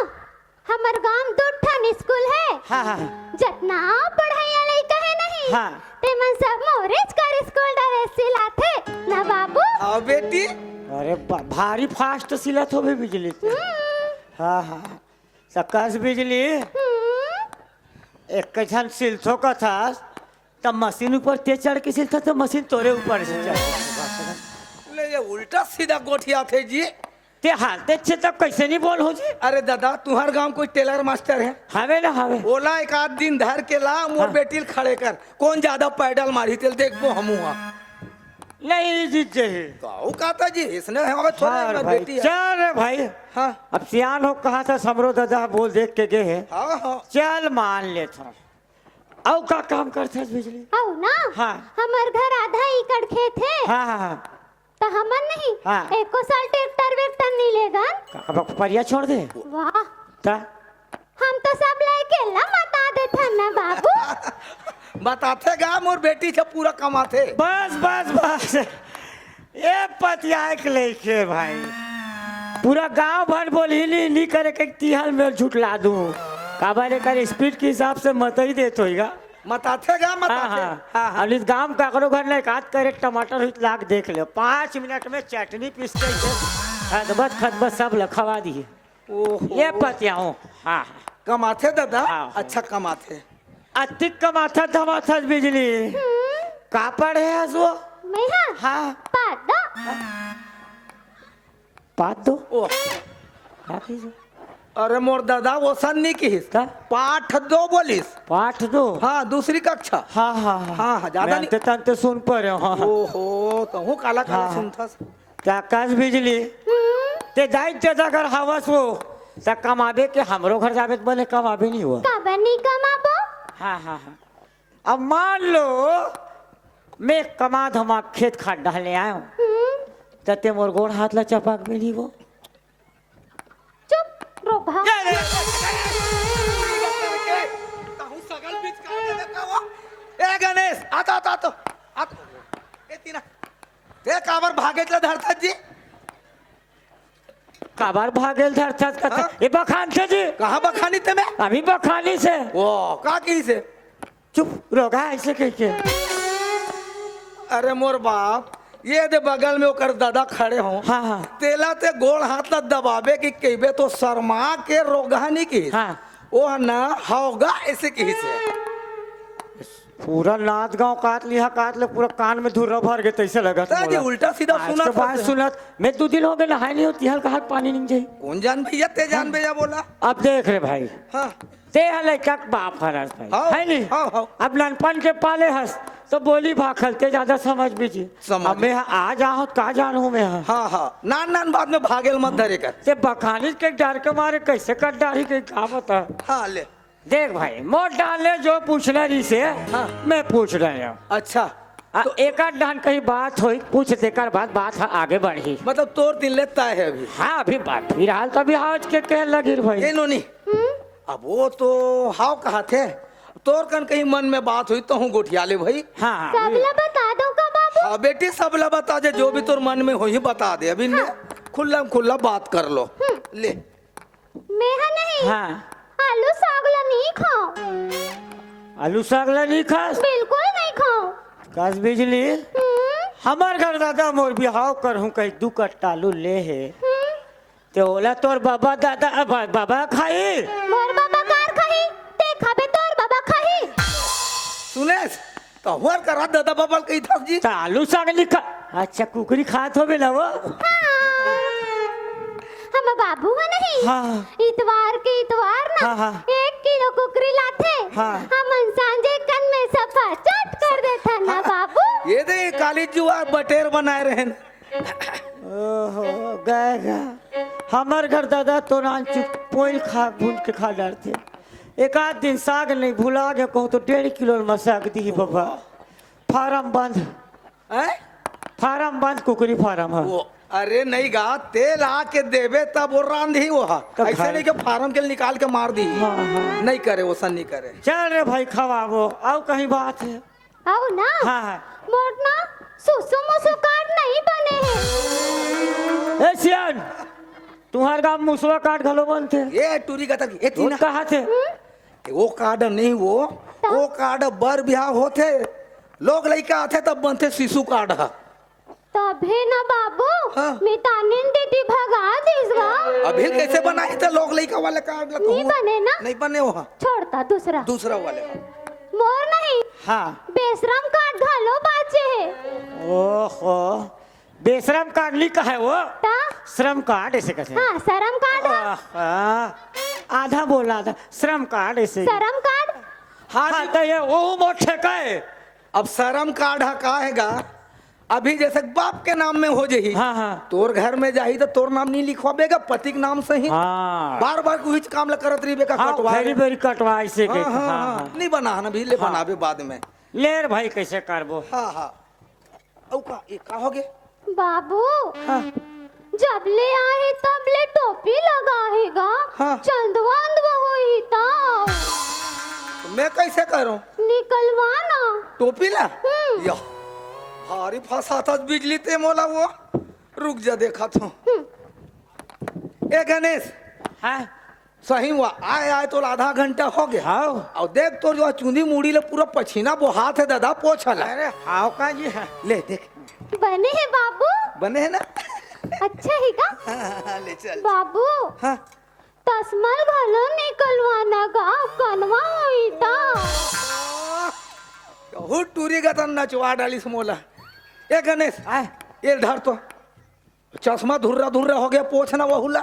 [SPEAKER 3] हमार गांव दूठन स्कूल है
[SPEAKER 2] हाँ हाँ
[SPEAKER 3] जतना पढ़ाई लइका है नहीं
[SPEAKER 2] हाँ।
[SPEAKER 3] ते मन सब मोरेज कर स्कूल ड्रेस सिलाथे ना बाबू
[SPEAKER 1] हाँ बेटी
[SPEAKER 2] अरे भारी फास्ट सिलत हो भी बिजली से। हाँ हाँ सकस बिजली एक झन सिलथो का था तब मशीन ऊपर ते चढ़ के सिलता तो मशीन तोरे ऊपर से चढ़
[SPEAKER 1] ले ये उल्टा सीधा गोठिया थे जी
[SPEAKER 2] ते हालते छे तब कैसे नहीं बोल हो जी?
[SPEAKER 1] अरे दादा तुम्हार गांव कोई टेलर मास्टर है?
[SPEAKER 2] हवे ना हवे।
[SPEAKER 1] ओला एक आध दिन धर के ला मोर बेटी खड़े कर, कौन ज्यादा पैडल मारी तेल देखबो हमू हा।
[SPEAKER 2] नहीं जीत जे
[SPEAKER 1] काऊ कहता जी इसने हमें थोड़ा
[SPEAKER 2] हाँ
[SPEAKER 1] मेरी
[SPEAKER 2] भाई
[SPEAKER 1] बेटी है।
[SPEAKER 2] चल रे भाई।
[SPEAKER 1] हाँ
[SPEAKER 2] अब सियान हो कहा था समरो दादा बोल देख के गए हैं।
[SPEAKER 1] हाँ हाँ
[SPEAKER 2] चल मान लेता औ का काम करते हैं बिजली?
[SPEAKER 3] आओ ना।
[SPEAKER 2] हाँ।
[SPEAKER 3] हमार घर आधा एकड़ खेत है।
[SPEAKER 2] हाँ हाँ हाँ
[SPEAKER 3] तो हमन नहीं।
[SPEAKER 2] हाँ।
[SPEAKER 3] एको साल ट्रैक्टर वेक्टर नहीं लेगा।
[SPEAKER 2] का परिया छोड़ दे
[SPEAKER 3] वाह,
[SPEAKER 2] ता
[SPEAKER 3] हम तो सब लेके ला बता देते ना बाबू।
[SPEAKER 1] बताते गा मोर बेटी से पूरा कमाते।
[SPEAKER 2] बस बस बस ये पतिया के लेके भाई पूरा गांव भर बोली नहीं करे के तिहल में झुटला दूं काबारे कर स्पीड के हिसाब से मत ही देत होइगा।
[SPEAKER 1] बताते गा
[SPEAKER 2] हाँ
[SPEAKER 1] बताते।
[SPEAKER 2] हाँ हाँ इस गांव का करो घर नहीं काट करे टमाटर हुई लाग देख ले 5 मिनट में चटनी पीस के खदबत सब लखवा दिए।
[SPEAKER 1] ओहो
[SPEAKER 2] ये पतिया हूँ। हाँ
[SPEAKER 1] कमाते दादा।
[SPEAKER 2] हाँ।
[SPEAKER 1] अच्छा कमाते।
[SPEAKER 2] अतिक का माथा धमाथा बिजली का पढ़े है वो?
[SPEAKER 3] मैं हाँ।
[SPEAKER 2] हाँ
[SPEAKER 3] पाद दो।
[SPEAKER 2] बात दो
[SPEAKER 1] ओ
[SPEAKER 2] क्या कीजिए?
[SPEAKER 1] अरे मोर दादा वो सन्नी की
[SPEAKER 2] का?
[SPEAKER 1] पाठ दो बोलिस।
[SPEAKER 2] पाठ दो।
[SPEAKER 1] हाँ दूसरी कक्षा।
[SPEAKER 2] हाँ हाँ
[SPEAKER 1] हाँ, हाँ, ज्यादा नहीं।
[SPEAKER 2] तंते सुन पर हाँ
[SPEAKER 1] ओहो तो हूँ काला काला
[SPEAKER 2] हाँ।
[SPEAKER 1] सुनता।
[SPEAKER 2] क्या काश बिजली ते दायित्व अगर हवस हो त कमाबे के हमरो घर जावे तो बोले कमाबे नहीं हुआ।
[SPEAKER 3] कब नहीं कमाबो?
[SPEAKER 2] हाँ हाँ हाँ अब मान लो मैं कमा धमा खेत खाद डालने आया हूँ तते मोर गोड़ हाथ ला चपाक मिली वो।
[SPEAKER 3] चुप रो भा।
[SPEAKER 1] ए गणेश आता आता आता आता ए तीना ते काबर भागेतला धरतात जी?
[SPEAKER 2] काबार भागेल धरतात का
[SPEAKER 1] हाँ?
[SPEAKER 2] ये बखान थे जी
[SPEAKER 1] कहाँ बखानी ते में?
[SPEAKER 2] अभी बखानी से
[SPEAKER 1] ओ का की से?
[SPEAKER 2] चुप रोगा ऐसे कह के।
[SPEAKER 1] अरे मोर बाप ये दे बगल में ओकर दादा खड़े हों।
[SPEAKER 2] हाँ हाँ
[SPEAKER 1] तेला ते गोड़ हाथ ला दबावे की कहबे तो शर्मा के रोगानी की।
[SPEAKER 2] हाँ
[SPEAKER 1] ओ ना होगा ऐसे की से।
[SPEAKER 2] पूरा नाथ गांव काट लिया काट ले पूरा कान में धुर्रा भर गए तैसे लगा
[SPEAKER 1] ता जी उल्टा सीधा सुना
[SPEAKER 2] बात सुनत मैं 2 दिन हो गए नहाए नहीं होती हल्का हाथ पानी नहीं जाए।
[SPEAKER 1] कौन जान भैया ते जान भैया बोला।
[SPEAKER 2] अब देख रहे भाई
[SPEAKER 1] हाँ
[SPEAKER 2] ते हले का बाप हरस भाई
[SPEAKER 1] हाँ,
[SPEAKER 2] है नहीं
[SPEAKER 1] हाँ, हाँ।
[SPEAKER 2] अब ननपन के पाले हंस तो बोली भाखल ते ज्यादा समझ भी
[SPEAKER 1] समझ।
[SPEAKER 2] अब मैं आ जाऊँ का जानू मैं
[SPEAKER 1] हाँ हाँ नान नान बाद में भागेल मत धरे कर।
[SPEAKER 2] ते बखानी के डर के मारे कैसे कर डाली के का बता।
[SPEAKER 1] हाँ ले
[SPEAKER 2] देख भाई मोट डालने जो पूछना रही से
[SPEAKER 1] हाँ।
[SPEAKER 2] मैं पूछ रहा हूँ
[SPEAKER 1] अच्छा
[SPEAKER 2] तो एक आध डान कहीं बात हुई पूछ देकर बात आगे बढ़ी।
[SPEAKER 1] मतलब तोर दिन लेता है अभी।
[SPEAKER 2] हाँ अभी बात फिलहाल तो अभी आज के कह लगी भाई।
[SPEAKER 1] ए नोनी अब वो तो हाव कहा थे तोर कन कहीं मन में बात हुई तो हूँ गोठिया ले भाई।
[SPEAKER 2] हाँ
[SPEAKER 3] सबला बता दो का बाबू।
[SPEAKER 1] हाँ बेटी सब ला बता दे जो भी तोर मन में हो ही बता दे अभी ने खुला खुला बात कर लो ले।
[SPEAKER 3] मैं हाँ नहीं।
[SPEAKER 2] हाँ
[SPEAKER 3] आलू सागला नहीं खाओ।
[SPEAKER 2] आलू सागला नहीं खास
[SPEAKER 3] बिल्कुल नहीं खाओ।
[SPEAKER 2] काश बिजली हमार घर दादा मोर बिहाव कर हूँ कहीं 2 कट्टा आलू ले है तो ओला तोर बाबा दादा बाबा खाई
[SPEAKER 3] मोर बाबा कार खाही ते खाबे तोर बाबा खाही।
[SPEAKER 1] सुने तो हुआ करा दादा बाबा कही था जी।
[SPEAKER 2] तो आलू साग नहीं खा। अच्छा कुकरी खात हो ना वो।
[SPEAKER 3] हम बाबू है नहीं।
[SPEAKER 2] हाँ।
[SPEAKER 3] इतवार के इतवार ना
[SPEAKER 2] हाँ, हाँ।
[SPEAKER 3] 1 किलो कुकरी लाते।
[SPEAKER 2] हाँ।
[SPEAKER 3] हम सांझे कन में सफा चट कर देता ना बाबू।
[SPEAKER 1] ये दे काली जुआ बटेर बनाए रहे
[SPEAKER 2] ओहो गएगा हमार घर दादा तो नान चुप पोइल खा भून के खा डालते। एक आध दिन साग नहीं भुला गए कहूँ तो 1.5 किलो में साग दी बाबा। फार्म बंद
[SPEAKER 1] हैं?
[SPEAKER 2] फार्म बंद कुकरी फार्म है।
[SPEAKER 1] वो अरे नहीं गा तेल आके देवे तब वो रांध ही वो हा।
[SPEAKER 2] तो
[SPEAKER 1] ऐसे
[SPEAKER 2] घर-
[SPEAKER 1] नहीं कि फार्म के निकाल के मार दी।
[SPEAKER 2] हाँ, हाँ।
[SPEAKER 1] नहीं करे वो सन नहीं करे।
[SPEAKER 2] चल रे भाई खवाबो आओ कहीं बात है।
[SPEAKER 3] आओ ना।
[SPEAKER 2] हाँ हाँ
[SPEAKER 3] मोर ना सुसु मुसु कार्ड नहीं बने हैं।
[SPEAKER 2] ए सियान तुम्हारे गाँव मुसवा काट घलो बनते
[SPEAKER 1] ये टूरी का तक ये तीना
[SPEAKER 2] कहा थे
[SPEAKER 1] वो कार्ड नहीं वो कार्ड बर ब्याह होते लोग लड़का आते तब बनते शिशु कार्ड है।
[SPEAKER 3] तभी ना बाबू।
[SPEAKER 1] हाँ।
[SPEAKER 3] मितानिन दीदी भगा दिसगा।
[SPEAKER 1] अभी कैसे बनाए थे लोग लड़का वाले कार्ड
[SPEAKER 3] नहीं बने ना।
[SPEAKER 1] नहीं बने वो हाँ।
[SPEAKER 3] छोड़ता दूसरा
[SPEAKER 1] दूसरा वाले
[SPEAKER 3] मोर नहीं।
[SPEAKER 2] हाँ
[SPEAKER 3] बेशरम कार्ड घालो बाचे है।
[SPEAKER 2] ओहो बेशरम काटली का है वो
[SPEAKER 3] ता
[SPEAKER 2] श्रम कार्ड ऐसे कैसे
[SPEAKER 3] हाँ शर्म कार्ड है।
[SPEAKER 2] आधा बोला आधा श्रम कार्ड ऐसे
[SPEAKER 3] शर्म कार्ड
[SPEAKER 2] हाँ तो ये वो मोटे का है।
[SPEAKER 1] अब शर्म कार्ड का हैगा अभी जैसे बाप के नाम में हो जाही
[SPEAKER 2] हाँ हाँ
[SPEAKER 1] तोर घर में जाही तो तोर नाम नहीं लिखवाबेगा पति के नाम से ही
[SPEAKER 2] हाँ
[SPEAKER 1] बार बार कुछ काम ला करत रही बेका कटवा
[SPEAKER 2] वेरी वेरी कटवा ऐसे के
[SPEAKER 1] हाँ, हाँ,
[SPEAKER 2] हाँ,
[SPEAKER 1] हाँ। नहीं बना ना भी ले बनाबे बाद में
[SPEAKER 2] ले रे भाई कैसे करबो
[SPEAKER 1] हाँ हाँ औ का ये का हो गए
[SPEAKER 3] बाबू
[SPEAKER 1] हाँ
[SPEAKER 3] जब ले आए तब ले टोपी लगाएगा
[SPEAKER 1] हाँ।
[SPEAKER 3] चंदवा अंदवा होई तब
[SPEAKER 1] तो मैं कैसे करूं
[SPEAKER 3] निकलवाना।
[SPEAKER 1] टोपी ला या भारी फंसा था बिजली ते मोला वो रुक जा देखा तो ए गणेश
[SPEAKER 2] हाँ
[SPEAKER 1] सही हुआ आए आए तो आधा घंटा हो गया
[SPEAKER 2] हाँ
[SPEAKER 1] और देख तो जो चुंदी मुड़ी ले पूरा पछीना वो हाथ है दादा पोछला
[SPEAKER 2] अरे हाउ का जी है
[SPEAKER 1] ले देख
[SPEAKER 3] बने हैं बाबू
[SPEAKER 1] बने है ना
[SPEAKER 3] अच्छा है का
[SPEAKER 1] हाँ, ले चल
[SPEAKER 3] बाबू
[SPEAKER 1] हाँ
[SPEAKER 3] तस्मल घलो निकलवाना का कनवा होई ता
[SPEAKER 1] बहुत टूरी का तन नचवा डाली मोला ए गणेश
[SPEAKER 2] आए
[SPEAKER 1] ये धर तो चश्मा धुर्रा धुर्रा हो गया पोछना वहुला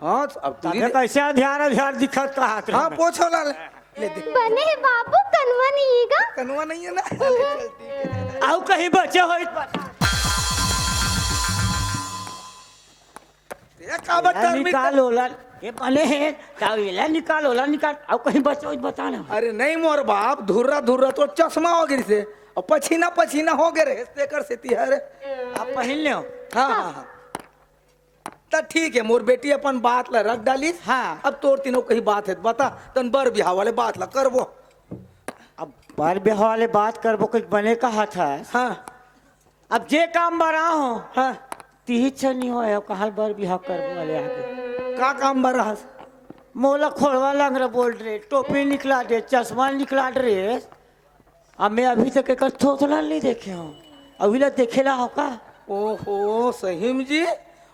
[SPEAKER 1] हाँ अब टूरी
[SPEAKER 2] ताके कैसे ध्यान दिखत का हाथ
[SPEAKER 1] हाँ पोछो ला ले दे
[SPEAKER 3] बने हैं बाबू कनवा नहीं का
[SPEAKER 1] कनवा नहीं है ना ले चल ठीक है
[SPEAKER 2] आउ कहीं बचे हो
[SPEAKER 1] ये का बट्टर में
[SPEAKER 2] निकाल ओला ये बने हैं चावेला निकाल ओला निकाल आउ कहीं बचे हो बताना
[SPEAKER 1] अरे नहीं मोर बाप धुर्रा धुर्रा तो चश्मा हो गई से और पछीना पछीना हो गए रे तेकर से तिहर
[SPEAKER 2] आप पहन ले
[SPEAKER 1] हाँ हाँ हाँ तो ठीक है मोर बेटी अपन बात ला रख डाली
[SPEAKER 2] हाँ।
[SPEAKER 1] अब तोर तीनों कही बात है तो बता तन बर बिहाव वाले बात ला करबो
[SPEAKER 2] अब बार ब्याह वाले बात करबो कुछ बने का हाथ है
[SPEAKER 1] हाँ
[SPEAKER 2] अब जे काम बरा हो
[SPEAKER 1] हाँ
[SPEAKER 2] तीही छनी हो अब कहाल बार ब्याह करबो वाले आगे
[SPEAKER 1] का काम बर रहा
[SPEAKER 2] मोला खोलवा लंग रहा बोल रहे टोपी निकला दे चश्मा निकला रे अब मैं अभी तक एक थोथला नहीं देखे हूँ अभी ला देखेला हो का
[SPEAKER 1] ओहो सहीम जी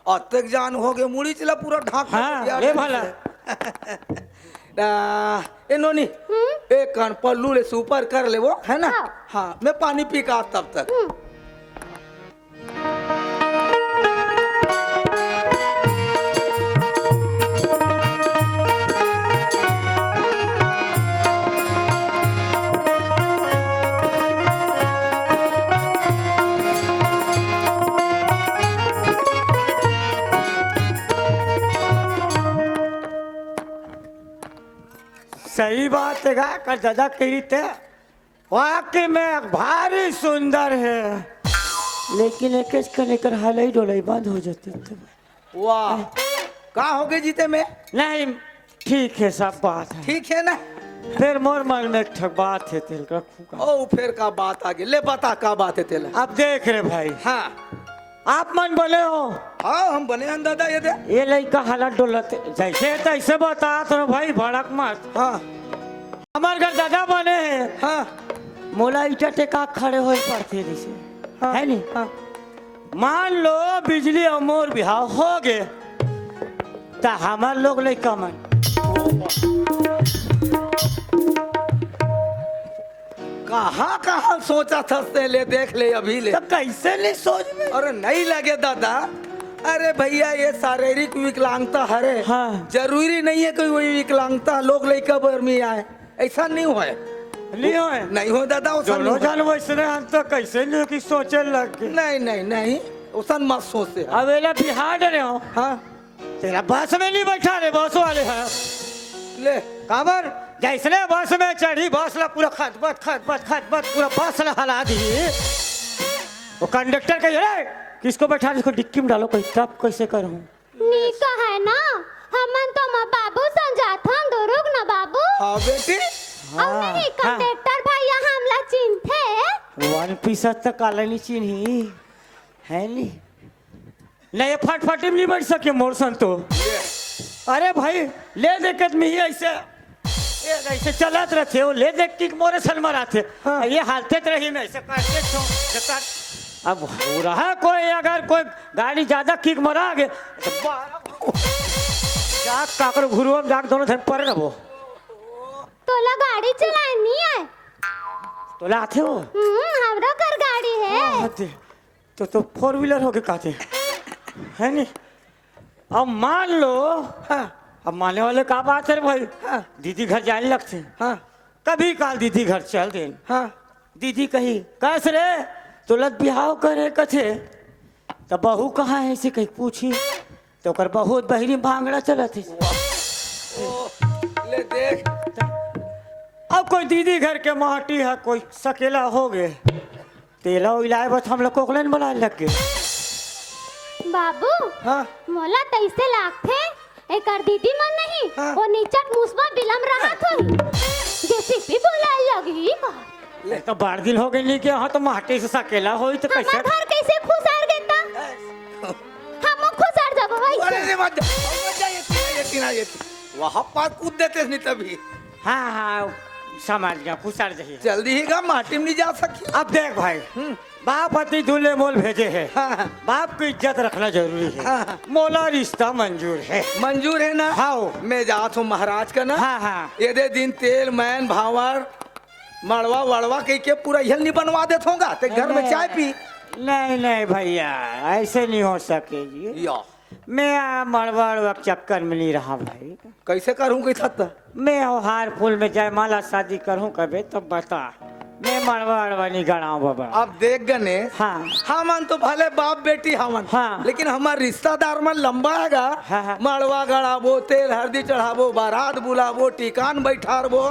[SPEAKER 1] अब तक जान हो गए मुड़ी चला पूरा ढाक
[SPEAKER 2] हाँ, ले भला।
[SPEAKER 1] ए नोनी एक कान पल्लू ले सुपर कर ले वो है ना
[SPEAKER 3] हाँ।
[SPEAKER 1] हाँ मैं पानी पी का तब तक
[SPEAKER 2] सही बात है कर दादा कही थे वाकई में भारी सुंदर है लेकिन एक का लेकर हाल ही डोलाई बंद हो जाते थे
[SPEAKER 1] वाह का हो गए जीते में
[SPEAKER 2] नहीं ठीक है सब बात है
[SPEAKER 1] ठीक है ना
[SPEAKER 2] फिर मोर मन में एक ठक बात है तेल रखूंगा
[SPEAKER 1] ओ फिर का बात आगे ले बता का बात है तेला
[SPEAKER 2] अब देख रहे भाई
[SPEAKER 1] हाँ
[SPEAKER 2] आप मन बोले हो
[SPEAKER 1] हाँ हम बने हैं दादा ये दे
[SPEAKER 2] ये लड़का हालत डोलते जैसे तैसे बता तो भाई भड़क मत
[SPEAKER 1] हाँ
[SPEAKER 2] हमारे घर दादा बने हैं
[SPEAKER 1] हाँ
[SPEAKER 2] मोला ईटा टेका खड़े हो पड़ते जैसे
[SPEAKER 1] हाँ,
[SPEAKER 2] है नहीं
[SPEAKER 1] हाँ
[SPEAKER 2] मान लो बिजली और मोर बिहाव हो गए तो हमार लोग लड़का मन
[SPEAKER 1] कहाँ कहाँ सोचा था से ले देख ले अभी ले
[SPEAKER 2] तो कैसे नहीं सोच में
[SPEAKER 1] अरे नहीं लगे दादा अरे भैया ये शारीरिक विकलांगता हरे
[SPEAKER 2] हाँ।
[SPEAKER 1] जरूरी नहीं है कोई वही विकलांगता लोग लड़का बर में आए ऐसा नहीं हो
[SPEAKER 2] नहीं हो
[SPEAKER 1] नहीं हो दादा वैसा
[SPEAKER 2] दोनों
[SPEAKER 1] नहीं
[SPEAKER 2] जन वैसे हम तो कैसे नहीं कि सोचे लग गए
[SPEAKER 1] नहीं नहीं नहीं वैसा मत सोचते
[SPEAKER 2] अवेला बिहार रहे हो
[SPEAKER 1] हाँ
[SPEAKER 2] तेरा बस में नहीं बैठा रे बस वाले हैं
[SPEAKER 1] ले
[SPEAKER 2] काबर जैसने बस में चढ़ी बस ला पूरा खतबत पूरा बस ला हला दी वो कंडक्टर कहे रे किसको बैठा इसको डिक्की में डालो कोई तब कैसे करूं
[SPEAKER 3] नीका है ना हमन तो माँ बाबू संजाथा दुरुग ना बाबू
[SPEAKER 1] हाँ बेटी
[SPEAKER 3] और नहीं कंडक्टर भैया हमला चिन्हते
[SPEAKER 2] वन पीस तक काला नहीं चिन्ही है नहीं नहीं फटफटी में नहीं बैठ सके मोर सन तो अरे भाई ले देख में ही ऐसे ये ऐसे चलत रहते हो ले देख के मोरे सन मराते
[SPEAKER 1] हाँ।
[SPEAKER 2] ये हालते रही में ऐसे करते छो अब हो रहा कोई अगर कोई गाड़ी ज्यादा किक मरा गए तो जाग काकर घुरुआ में जाग दोनों धन पर रहो
[SPEAKER 3] तोला गाड़ी चलानी है
[SPEAKER 2] तो लाते हो
[SPEAKER 3] हमरा कर गाड़ी है
[SPEAKER 2] आते तो फोर व्हीलर हो के कहते है नहीं अब मान लो,
[SPEAKER 1] हाँ
[SPEAKER 2] अब मानने वाले का बात है रे भाई।
[SPEAKER 1] हाँ
[SPEAKER 2] दीदी घर जाने लगते,
[SPEAKER 1] हाँ
[SPEAKER 2] कभी काल दीदी घर चल दे।
[SPEAKER 1] हाँ
[SPEAKER 2] दीदी कही कैस रे तुलत बिहाव करे कथे, तो बहू कहाँ है ऐसे कहीं पूछी, तो कर बहुत बहरी भांगड़ा चलत है।
[SPEAKER 1] ले देख
[SPEAKER 2] अब कोई दीदी घर के माटी है, कोई सकेला हो गए, तेला उलाए बस हम लोग कोकलन बनाए लग गए।
[SPEAKER 3] बाबू
[SPEAKER 1] हाँ
[SPEAKER 3] मोला तैसे लागथे एकर दीदी मन नहीं
[SPEAKER 1] हाँ।
[SPEAKER 3] वो नीचट मुसवा बिलम रहा थोड़ी जेसीपी बुलाए लगी का
[SPEAKER 2] ले तो बार दिन हो गए नहीं कि हाँ तो माटी से सकेला होई तो कैसे।
[SPEAKER 3] हमार घर कैसे खुसार देता हम खुसार जब
[SPEAKER 1] अरे
[SPEAKER 3] भाई
[SPEAKER 1] रे मत जा ये वहाँ पास कूद देते नहीं तभी।
[SPEAKER 2] हाँ हाँ समझ गया, खुशार जही।
[SPEAKER 1] जल्दी ही गा माटी में नहीं जा सकी।
[SPEAKER 2] अब देख भाई, बाप पति दूल्हे मोल भेजे है,
[SPEAKER 1] हाँ
[SPEAKER 2] बाप की इज्जत रखना जरूरी है।
[SPEAKER 1] हाँ।
[SPEAKER 2] मोला रिश्ता मंजूर है।
[SPEAKER 1] मंजूर है ना।
[SPEAKER 2] हाँ।
[SPEAKER 1] मैं जात हूँ महाराज का ना।
[SPEAKER 2] हाँ हाँ
[SPEAKER 1] ये दे दिन तेल मैन भावर मड़वा वड़वा कह के पूरा यह नहीं बनवा देता होगा ते घर में चाय पी।
[SPEAKER 2] नहीं नहीं भैया ऐसे नहीं हो सकेगी।
[SPEAKER 1] या
[SPEAKER 2] मैं मड़वा उड़वा के चक्कर में नहीं रहा भाई।
[SPEAKER 1] कैसे करूँ कोई थत्ता।
[SPEAKER 2] मैं हार फूल में जयमाला शादी करूँ कभी तो बता, मैं मड़वा उड़वा नहीं गड़ाऊँ बाबा।
[SPEAKER 1] अब देख गणेश
[SPEAKER 2] हाँ
[SPEAKER 1] हमन तो भले बाप बेटी हमन
[SPEAKER 2] हाँ।
[SPEAKER 1] लेकिन हमार रिश्तेदार मन लंबा हैगा।
[SPEAKER 2] हाँ।
[SPEAKER 1] मड़वा गड़ाबो तेल हल्दी चढ़ाबो बारात बुलाबो टिकान बैठारबो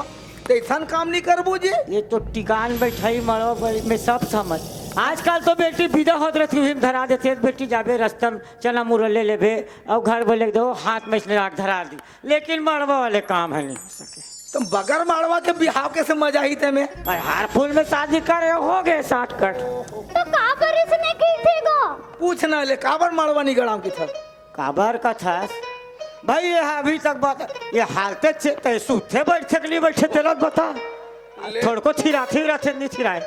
[SPEAKER 1] तो ऐसा काम नहीं करबो जी।
[SPEAKER 2] ये तो टिकान बैठाई मड़वा में सब समझ। आजकल तो बेटी विदा होत रहती हुई धरा देते, बेटी जाबे रास्ता में चना मुरल ले लेबे और घर बोले दो हाथ में इसने राख धरा दी, लेकिन मड़वा वाले काम है नहीं हो सके।
[SPEAKER 1] तुम बगर मड़वा के बिहाव कैसे मजा ही थे में।
[SPEAKER 2] और हार फूल में शादी करे हो गए 60 कट।
[SPEAKER 3] तो का पर इसने की थी गो
[SPEAKER 1] पूछना ले काबर मड़वा नहीं गड़ाऊ की था।
[SPEAKER 2] काबर का था भाई, ये अभी तक बात ये हालते सूथे बैठे के लिए बैठे तेरा बता थोड़ को थिरा थे नहीं थिराए।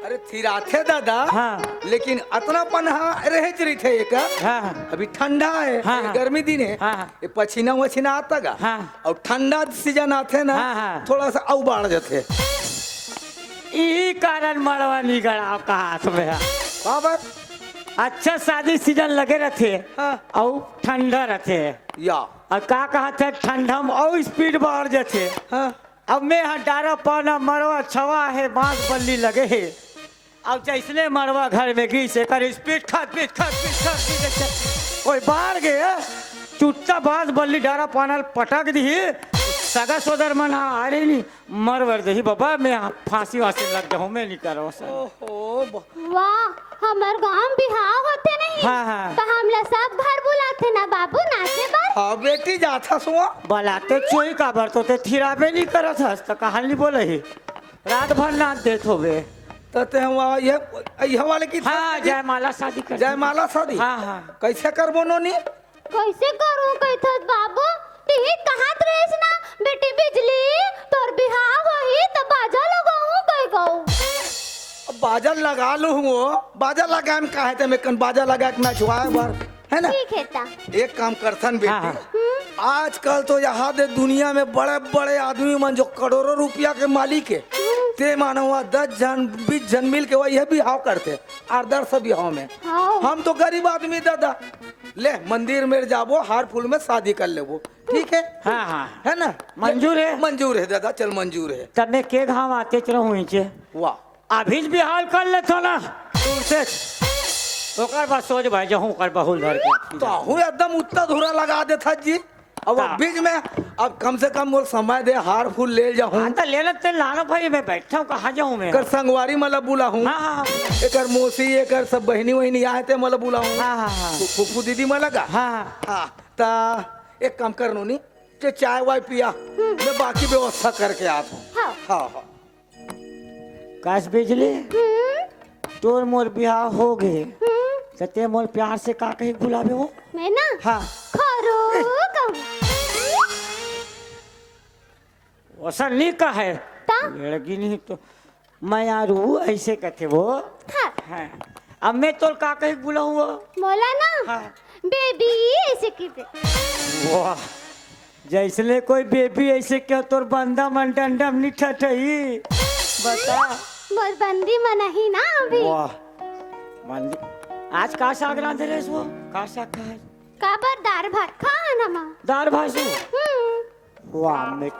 [SPEAKER 1] अरे थिराथे दादा
[SPEAKER 2] हाँ।
[SPEAKER 1] लेकिन अतना पन्हा रहे चरी थे एक
[SPEAKER 2] हाँ हाँ
[SPEAKER 1] अभी ठंडा है
[SPEAKER 2] हाँ, हाँ।
[SPEAKER 1] गर्मी दिन है
[SPEAKER 2] हाँ, हाँ।
[SPEAKER 1] ये पसीना वसीना आता गा
[SPEAKER 2] हाँ।
[SPEAKER 1] और ठंडा सीजन आते ना
[SPEAKER 2] हाँ, हाँ।
[SPEAKER 1] थोड़ा सा औ बाढ़ जाते।
[SPEAKER 2] यही कारण मड़वा नहीं गड़ा का हाथ में है।
[SPEAKER 1] बाबर
[SPEAKER 2] अच्छा शादी सीजन लगे रहते
[SPEAKER 1] हाँ।
[SPEAKER 2] और ठंडा रहते
[SPEAKER 1] या
[SPEAKER 2] और का कहा थे ठंडा में और स्पीड बढ़ जाते।
[SPEAKER 1] हाँ
[SPEAKER 2] अब मैं हटारा पाना मरवा छवा है बांस बल्ली लगे है, अब जैसने मरवा घर में गई से कर स्पीड खत कोई बाहर गया चुट्टा बांस बल्ली डारा पाना पटक दी सगा सोदर मन आ रही नहीं मरवर दही बाबा मैं फांसी वासी लग जाऊँ मैं नहीं करो।
[SPEAKER 1] ओहो
[SPEAKER 3] वाह हमार गांव बिहाव होते नहीं
[SPEAKER 2] हाँ, हाँ।
[SPEAKER 3] तो हम लोग सब घर बुलाते ना बाबू नाचे बस।
[SPEAKER 1] हाँ बेटी जाथा सुआ
[SPEAKER 2] बलाते चोई का बरतो ते थिराबे नहीं करत हस तो कहां नहीं बोले ही रात भर नाच देत होबे
[SPEAKER 1] तते हुआ यह वाले की
[SPEAKER 2] हाँ जयमाला शादी कर
[SPEAKER 1] जयमाला शादी
[SPEAKER 2] हाँ हाँ
[SPEAKER 1] कैसे करबो नोनी।
[SPEAKER 3] कैसे करूं कहत बाबू तिही कहात रहिस ना बेटी बिजली तोर बिहाव होही तो बाजा लगाऊं कह गऊ।
[SPEAKER 1] बाजा लगा लू वो बाजा लगाए में काहे ते में कन बाजा लगा के नचवाए बार है ना।
[SPEAKER 3] ठीक है ता
[SPEAKER 1] एक काम करथन
[SPEAKER 2] हाँ,
[SPEAKER 1] बेटी आजकल तो यहाँ दे दुनिया में बड़े बड़े आदमी मन जो करोड़ों रुपया के मालिक है ते मानो 10 जन 20 जन मिल के वही बिहाव करते आदर्श बिहाव में।
[SPEAKER 3] हाँ।
[SPEAKER 1] हम तो गरीब आदमी दादा ले मंदिर में जाबो हार फूल में शादी कर लेबो ठीक है।
[SPEAKER 2] हाँ हाँ
[SPEAKER 1] है ना
[SPEAKER 2] मंजूर है
[SPEAKER 1] मंजूर है दादा चल मंजूर है।
[SPEAKER 2] तब मैं के घाव आते चलो नीचे
[SPEAKER 1] वाह
[SPEAKER 2] अभी भी हाल कर ले थो ना दूर से ओकर बाद सोच भाई जहूँ कर बहुल धर के
[SPEAKER 1] तो हूँ एकदम उत्ता धुरा लगा दे था जी। अब
[SPEAKER 2] हाँ।
[SPEAKER 1] बीच में अब कम से कम वो समय दे हार फूल ले जाऊँ
[SPEAKER 2] हाँ तो ले लेते लाना भाई मैं बैठा हूँ कहाँ जाऊँ मैं।
[SPEAKER 1] कर संगवारी मतलब बुला हूँ
[SPEAKER 2] हाँ हाँ
[SPEAKER 1] एकर मौसी एकर सब बहनी वहनी आए थे मतलब बुला हूँ
[SPEAKER 2] हाँ हाँ हाँ
[SPEAKER 1] फूफू दीदी में लगा
[SPEAKER 2] हाँ
[SPEAKER 1] हाँ ता एक काम कर नोनी जो चाय वाय पिया मैं बाकी व्यवस्था करके आता हूँ।
[SPEAKER 3] हाँ।
[SPEAKER 1] हाँ हाँ
[SPEAKER 2] काश बिजली तोर मोर ब्याह हो गए तो ते मोर प्यार से का कहीं बुलावे हो।
[SPEAKER 3] मैं ना
[SPEAKER 2] हाँ
[SPEAKER 3] खरो कहूं
[SPEAKER 2] वैसा नहीं का है
[SPEAKER 3] ता
[SPEAKER 2] लड़की नहीं तो मैं यारू ऐसे कहते वो
[SPEAKER 3] हाँ
[SPEAKER 2] हाँ अब मैं तोर का कहीं बुलाऊँ वो
[SPEAKER 3] बोला ना
[SPEAKER 2] हाँ
[SPEAKER 3] बेबी ऐसे की
[SPEAKER 2] वाह जैसे कोई बेबी ऐसे क्या तोर बंदा मन डंडम नहीं ठठई बता
[SPEAKER 3] मोर बंदी मना ही ना अभी।
[SPEAKER 2] वाह मंदी आज का साग रांधे रे वो का साग का है
[SPEAKER 3] काबर दार भात खाना मा
[SPEAKER 2] दाल भासू वाह मैं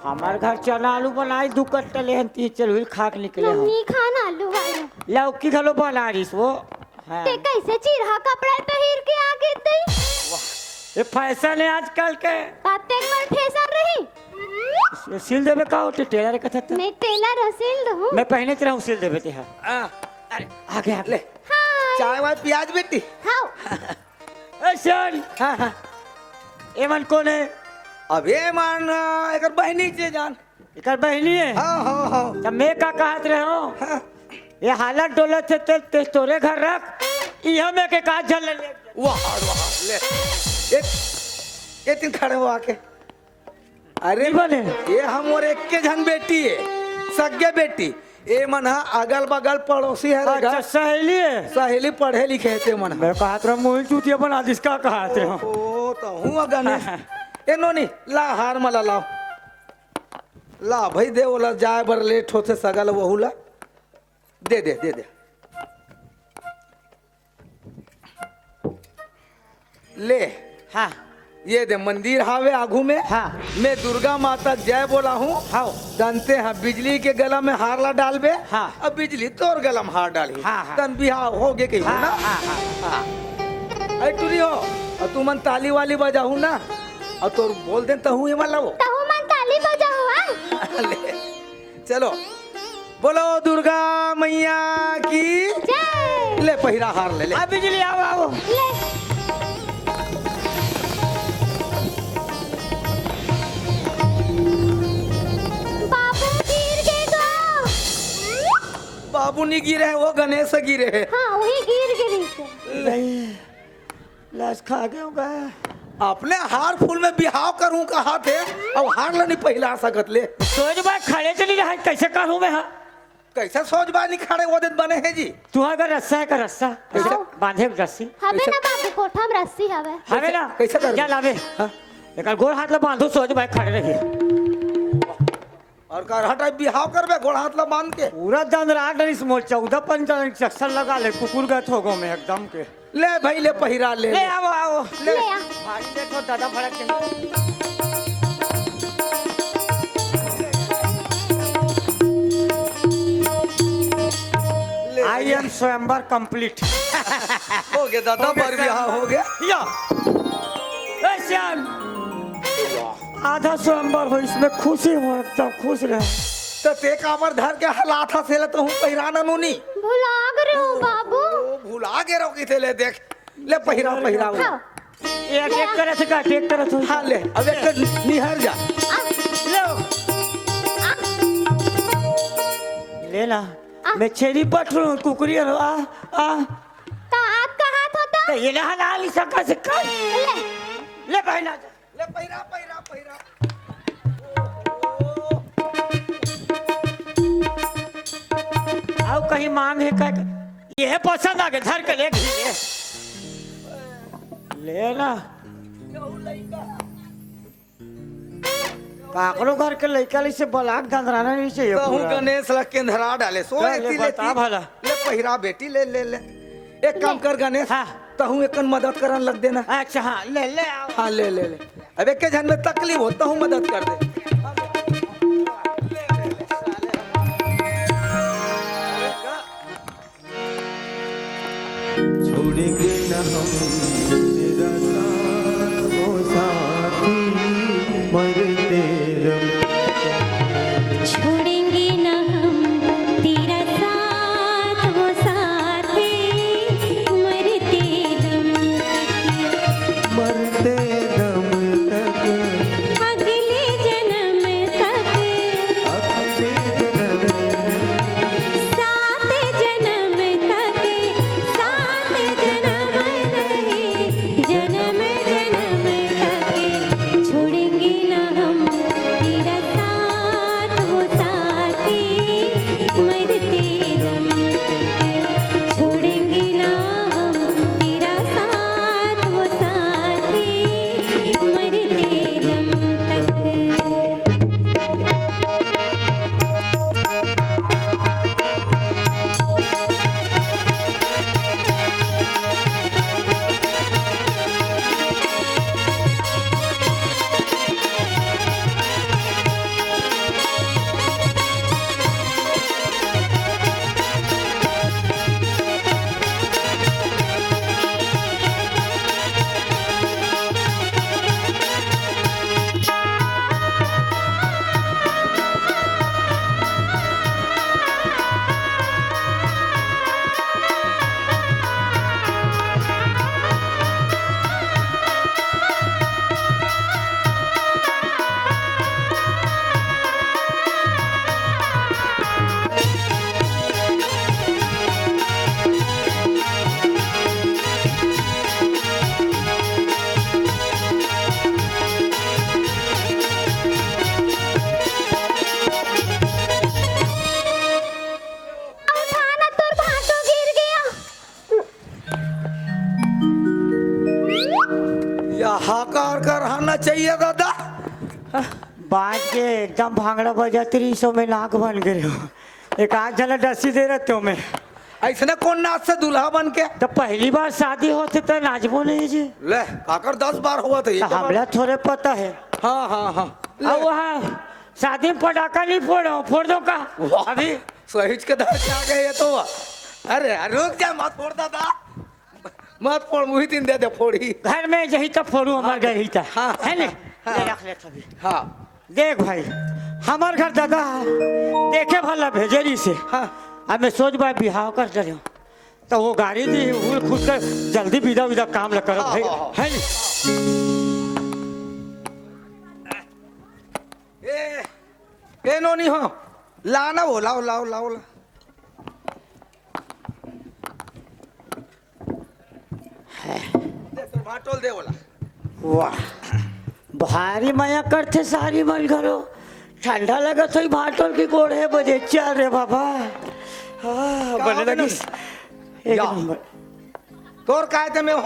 [SPEAKER 2] हमार घर चना आलू बनाई 2 कट्टा लेहन 3 चल खा के निकले हम
[SPEAKER 3] मम्मी खाना आलू वाला
[SPEAKER 2] लौकी घलो बना रही वो हाँ।
[SPEAKER 3] ते कैसे चिरहा कपड़ा पहिर के आ गई तई
[SPEAKER 2] ये फैशन है आजकल के
[SPEAKER 3] ताते पर फैशन रही
[SPEAKER 2] ये सिल देवे का होते टेलर का था
[SPEAKER 3] मैं टेलर हसील दहूं
[SPEAKER 2] मैं पहने तेरा सिल देवे ते हाँ
[SPEAKER 1] अरे
[SPEAKER 2] आगे आगे
[SPEAKER 1] ले
[SPEAKER 3] हाय
[SPEAKER 1] चाय वाय प्याज बेटी
[SPEAKER 3] हाउ
[SPEAKER 2] ए सर
[SPEAKER 1] हाँ हाँ
[SPEAKER 2] एमन कौन है
[SPEAKER 1] अब ये मान एक बहनी से जान
[SPEAKER 2] इकर बहनी है
[SPEAKER 1] हाँ हाँ हाँ
[SPEAKER 2] तब मैं का कहत रहे हो
[SPEAKER 1] हाँ।
[SPEAKER 2] ये हालत डोलत से ते तोरे घर रख इहा में के का झल ले
[SPEAKER 1] वाह वाह ले एक दिन खड़े हो आके अरे
[SPEAKER 2] बने
[SPEAKER 1] ये हम और एक के जन बेटी है सगे बेटी ये मन अगल बगल पड़ोसी है रे
[SPEAKER 2] अच्छा
[SPEAKER 1] घर।
[SPEAKER 2] सहेली है
[SPEAKER 1] सहेली पढ़े लिखे थे मन
[SPEAKER 2] मैं कहत रहा मोहिल चूतिया बना जिसका कहत रहे हो
[SPEAKER 1] ओ तो हूँ गणेश ए नोनी ला हार मला लाओ ला भाई दे बोला जाए बर लेट होते सगल वहू ला दे दे दे दे ले
[SPEAKER 2] हाँ
[SPEAKER 1] ये दे मंदिर हावे आगू में
[SPEAKER 2] हाँ।
[SPEAKER 1] मैं दुर्गा माता जय बोला हूँ
[SPEAKER 2] हाँ
[SPEAKER 1] जानते हैं बिजली के गला में हार ला डालबे
[SPEAKER 2] हाँ।
[SPEAKER 1] अब बिजली तोर गला में हार डाली
[SPEAKER 2] हाँ, हाँ।
[SPEAKER 1] तन बिहाव हो गे कहीं
[SPEAKER 2] हाँ
[SPEAKER 1] ना
[SPEAKER 2] हाँ हाँ
[SPEAKER 1] ऐ टुरी हो और तू मन ताली वाली बजाहू ना और तोर बोल दे तहू ये मतलब
[SPEAKER 3] तहु मन ताली बजाओ हां
[SPEAKER 1] ले चलो बोलो दुर्गा मैया की
[SPEAKER 3] जय
[SPEAKER 1] ले पहिरा हार ले ले
[SPEAKER 2] आ बिजली आओ आओ
[SPEAKER 3] ले बाबू गिर गए तो
[SPEAKER 1] बाबू नहीं गिरे हैं वो गणेश गिरे हैं
[SPEAKER 3] हाँ वही गिर गिरी से
[SPEAKER 2] नहीं लाश खा गए होगा
[SPEAKER 1] अपने हार फूल में बिहाव करूं कहा थे अब हार ला नहीं पहिला सकत ले
[SPEAKER 2] सोच भाई खड़े चली रहा कैसे करूँ मैं हाँ
[SPEAKER 1] कैसे सोच बानी खड़े वो दिन बने हैं जी
[SPEAKER 2] तू अगर रस्सा है का रस्सा कैसे
[SPEAKER 3] हाँ।
[SPEAKER 2] बांधे रस्सी
[SPEAKER 3] हवे ना बाबू कोठा में रस्सी हवे
[SPEAKER 2] हवे ना
[SPEAKER 1] कैसे कर
[SPEAKER 2] क्या लावे
[SPEAKER 1] हाँ?
[SPEAKER 2] एक गोड़ हाथ ला बांधो सोच भाई खड़े रहिए
[SPEAKER 1] और करहटा बिहाव करबे गोड़ हाथ ला बांध के
[SPEAKER 2] पूरा दंद रात डरिस मोल 14-15 चक्कर लगा ले कुकुर गए थोगो में एकदम के
[SPEAKER 1] ले भाई ले पहिरा ले
[SPEAKER 2] ले आओ आओ
[SPEAKER 3] ले आ
[SPEAKER 2] भाई देखो दादा फड़क के
[SPEAKER 1] ले
[SPEAKER 2] आई एम स्वयंवर कंप्लीट
[SPEAKER 1] हो गया दादा पर बिहाव हो गया
[SPEAKER 2] या ए श्याम आधा स्वयंवर हो इसमें खुशी हो एकदम खुश रहे
[SPEAKER 1] तो ते काबर धर के हलाथा से ले तो हूं पहिरा ना नूनी
[SPEAKER 3] भुला गए हो बाबू
[SPEAKER 1] ओ भूला गे रो किथे ले देख ले पहिरा पहिरा वो।
[SPEAKER 3] हाँ
[SPEAKER 2] एक एक तरह से काट एक तरह से
[SPEAKER 1] हाँ ले अब एक निहर जा
[SPEAKER 2] लो लेना मैं छेरी पटरू कुकुरी आ आ
[SPEAKER 3] तो हाथ का हाथ होता
[SPEAKER 2] ये ना हलाल सका से कर
[SPEAKER 3] ले
[SPEAKER 2] ले बहना
[SPEAKER 1] ले पहिरा पहिरा पहिरा
[SPEAKER 2] आओ कहीं मांग है का ये पसंद आ गए धर के ले लेना काकरो घर के लड़का से बलाक गंधराना नहीं चाहिए
[SPEAKER 1] तो हूं
[SPEAKER 2] पूरा।
[SPEAKER 1] गणेश ला केंधरा डाले सो
[SPEAKER 2] ले,
[SPEAKER 1] एती
[SPEAKER 2] बता
[SPEAKER 1] लेती
[SPEAKER 2] भला।
[SPEAKER 1] ले पहिरा बेटी ले ले ले एक काम कर गणेश
[SPEAKER 2] हाँ।
[SPEAKER 1] तहू एकन मदद करन लग देना
[SPEAKER 2] अच्छा हाँ ले ले आओ
[SPEAKER 1] हाँ ले ले ले अब एक के जन में तकलीफ हो तहू मदद कर दे
[SPEAKER 4] छोड़ेंगे न हम तेरा साथ ओ साथी मरते रम
[SPEAKER 5] छोड़ेंगे न हम तेरा साथ वो साथी मरते दम
[SPEAKER 4] मरते दम तक
[SPEAKER 5] अगले जन्म तक
[SPEAKER 4] अपने
[SPEAKER 5] सात जन्म तक सात जन्म रहे जन्म जन्म तक छोड़ेंगे न
[SPEAKER 1] हाकार कर रहना चाहिए दादा।
[SPEAKER 2] बाज के एकदम भांगड़ा बजाती सो में नाक बन गए हो। एक आध जला डसी दे रहे तो मैं
[SPEAKER 1] ऐसने कौन नाच से दूल्हा बन के
[SPEAKER 2] तो पहली बार शादी होते तो नाचबो नहीं जी।
[SPEAKER 1] ले काकर 10 बार हुआ था ये
[SPEAKER 2] तो हमरा थोड़े पता है।
[SPEAKER 1] हाँ हाँ हाँ
[SPEAKER 2] अब वहाँ शादी में पटाखा नहीं फोड़ो, फोड़ दो का
[SPEAKER 1] वाह।
[SPEAKER 2] अभी
[SPEAKER 1] सहीज के दर के आ गए ये तो। अरे रुक जा मत फोड़ दादा, मत फोड़, मुही तीन दे दे फोड़ी।
[SPEAKER 2] घर में यही तो फोड़ू हमार घर ही था
[SPEAKER 1] हाँ,
[SPEAKER 2] है ना।
[SPEAKER 1] हाँ।
[SPEAKER 2] ले रख ले अभी।
[SPEAKER 1] हाँ
[SPEAKER 2] देख भाई हमार घर दादा देखे भला भेजरी से
[SPEAKER 1] हाँ
[SPEAKER 2] अब मैं सोच भाई बिहाव कर रहे हो तो वो गाड़ी दी वो खुद कर जल्दी विदा विदा काम ल करो भाई
[SPEAKER 1] हाँ, हाँ।
[SPEAKER 2] है नी।
[SPEAKER 1] ए नोनी हो लाना वो लाओ लाओ लाओ ला। भाटोल दे बोला।
[SPEAKER 2] वाह भारी माया करते सारी मन घरो ठंडा लगा तो भाटोल की गोड़े बजे चल रे बाबा। हाँ
[SPEAKER 1] का
[SPEAKER 2] बने
[SPEAKER 1] हो
[SPEAKER 2] लगी
[SPEAKER 1] गया
[SPEAKER 2] एक
[SPEAKER 1] या।
[SPEAKER 2] नंबर।
[SPEAKER 1] तोर काय ते में हो।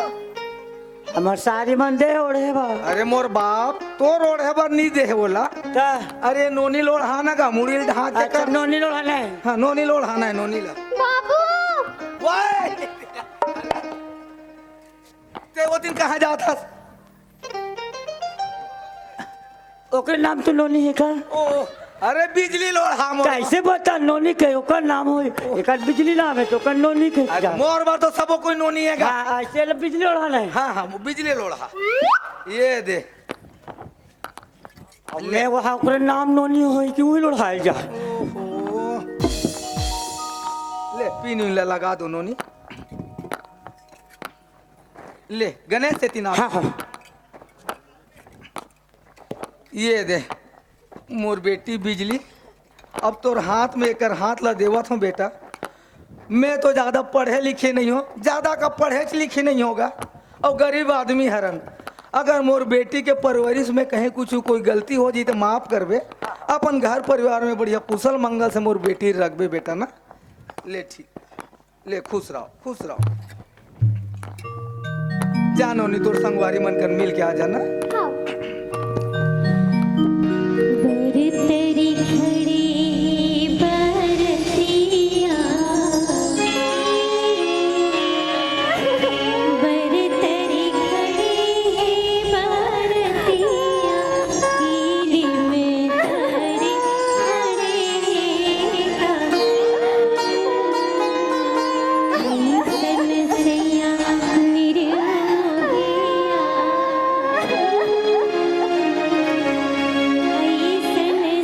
[SPEAKER 2] हमार सारी मन दे ओढ़े बा
[SPEAKER 1] अरे मोर बाप तोर ओढ़े बर नहीं दे बोला।
[SPEAKER 2] ता
[SPEAKER 1] अरे नोनी लोड़ हाना का मुड़ी ढाक के
[SPEAKER 2] अच्छा
[SPEAKER 1] कर।
[SPEAKER 2] नोनी लोग है
[SPEAKER 1] हाँ नोनी लोड़ हाना है नोनी ला।
[SPEAKER 3] बाबू
[SPEAKER 1] वाह ते वो दिन कहाँ जाता।
[SPEAKER 2] ओकर नाम तो नोनी है का
[SPEAKER 1] ओ अरे बिजली लोड़ हाँ मोर।
[SPEAKER 2] कैसे बता नोनी के ओकर नाम हो एक बिजली नाम है तो ओकर नोनी के
[SPEAKER 1] अरे मोर बार तो सबो कोई नोनी है का।
[SPEAKER 2] हाँ ऐसे ल बिजली ओढ़ा है।
[SPEAKER 1] हाँ हाँ वो बिजली लोड़ हाँ ये दे।
[SPEAKER 2] अब मैं वहाँ ओकर नाम नोनी हो कि वही लोढ़ाई जा।
[SPEAKER 1] ओहो ले पीन ला लगा दो नोनी। ले गणेश से तीन
[SPEAKER 2] हाँ हाँ
[SPEAKER 1] ये दे मोर बेटी बिजली। अब तोर हाथ में एक हाथ ला देवत हूँ बेटा। मैं तो ज़्यादा पढ़े लिखे नहीं हूँ, ज़्यादा का पढ़े लिखे नहीं होगा और गरीब आदमी हरन। अगर मोर बेटी के परवरिश में कहीं कुछ कोई गलती हो जी तो माफ़ करबे। अपन घर परिवार में बढ़िया कुशल मंगल से मोर बेटी रखबे बेटा ना। ले ठीक ले खुश रहो खुश रहो। जानो नहीं तोर संगवारी मन कर मिल के आ जाना।
[SPEAKER 3] हाँ
[SPEAKER 5] बरतरी खड़ी बरतिया बरतरी खड़ी बरतिया कीली में धरी खड़े का सन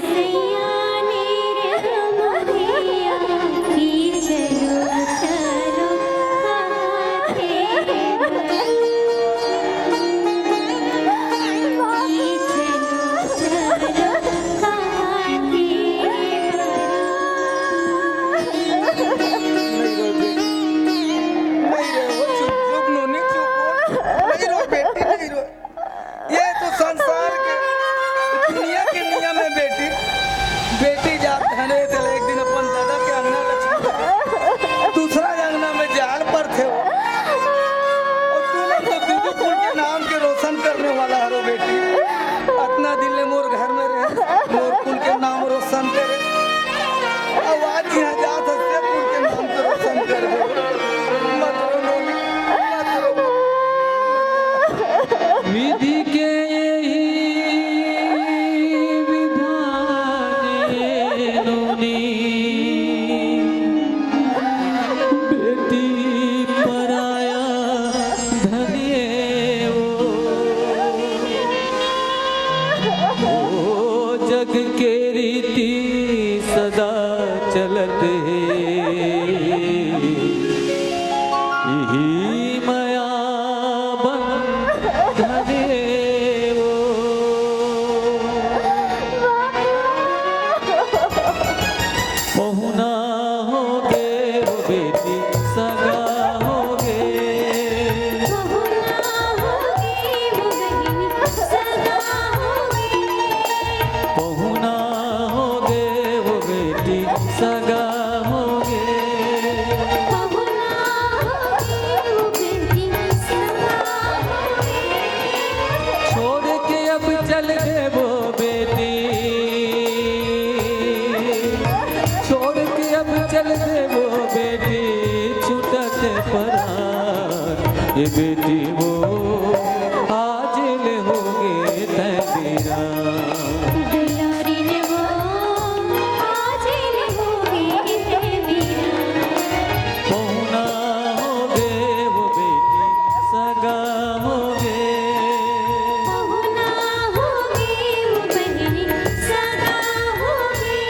[SPEAKER 5] सैया
[SPEAKER 1] नहीं रो बेटी, नहीं रो, चुप चुप नोनी चुप हो। नहीं रो बेटी नहीं रो। ये तो संसार के दुनिया के नियम है बेटी। बेटी जात धने चले एक दिन अपन दादा के अंगना लक्ष्मी दूसरा अंगना में जाल पर थे वो। और तू लोग तो दीदी कुल के नाम के रोशन करने वाला हरो बेटी। अपना दिल ने मोर घर में रहे मोर कुल के नाम रोशन करे। आवाज यहाँ जात हंसते कुल के नाम के रोशन कर दे। मत रो नोनी, मत रो।
[SPEAKER 4] विधि के यही विधान ये नोनी बेटी पराया धनिये ओ जग के रीति सदा चलत यही माया बंधन वो पहुना होगे वो बेटी सगा होगे पहुना होगे वो बेटी सगा होगे बेटी वो आज ले होगे तेरा
[SPEAKER 5] दुलारी ने वो आज ले होगे तेरा
[SPEAKER 4] पहुना होगे वो बेटी सगा होगे
[SPEAKER 5] पहुना होगे वो बहनी सगा होगे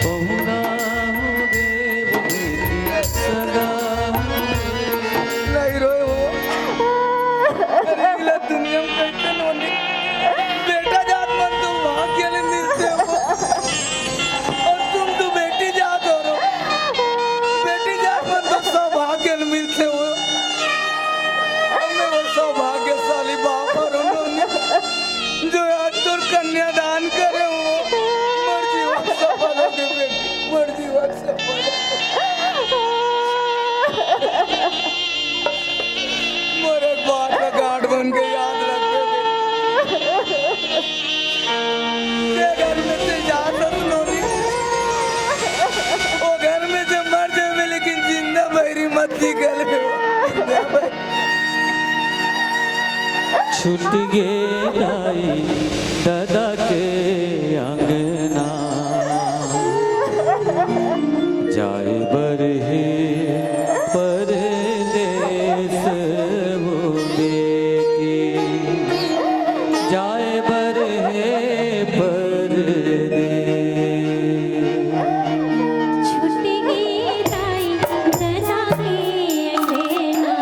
[SPEAKER 4] पहुना होगे वो बेटी सगा
[SPEAKER 1] नहीं रोए हो अरे इला दुनिया में कैसे नोनी बेटा जात मन तो भाग्य ने मिलते हो और तुम तो बेटी जात हो रो बेटी जात मन तो सौभाग्य ने मिलते हो हमें वो सौभाग्यशाली बाप और नोनी जो आज तुर कन्यादान करे हो मर जीवन सफल हो गए बेटी मर जीवन सफल मोर एक बात का गार्ड बन के याद रखे ये घर में से जाता तो नोनी वो घर में से मर जाए लेकिन जिंदा बहरी मत निकले
[SPEAKER 4] छूट गे दाई दादा के अंगना जाए बरहे परदेस वो बेटी जाए बरहे परदेस
[SPEAKER 5] छूट गई दाई दादा के अंगना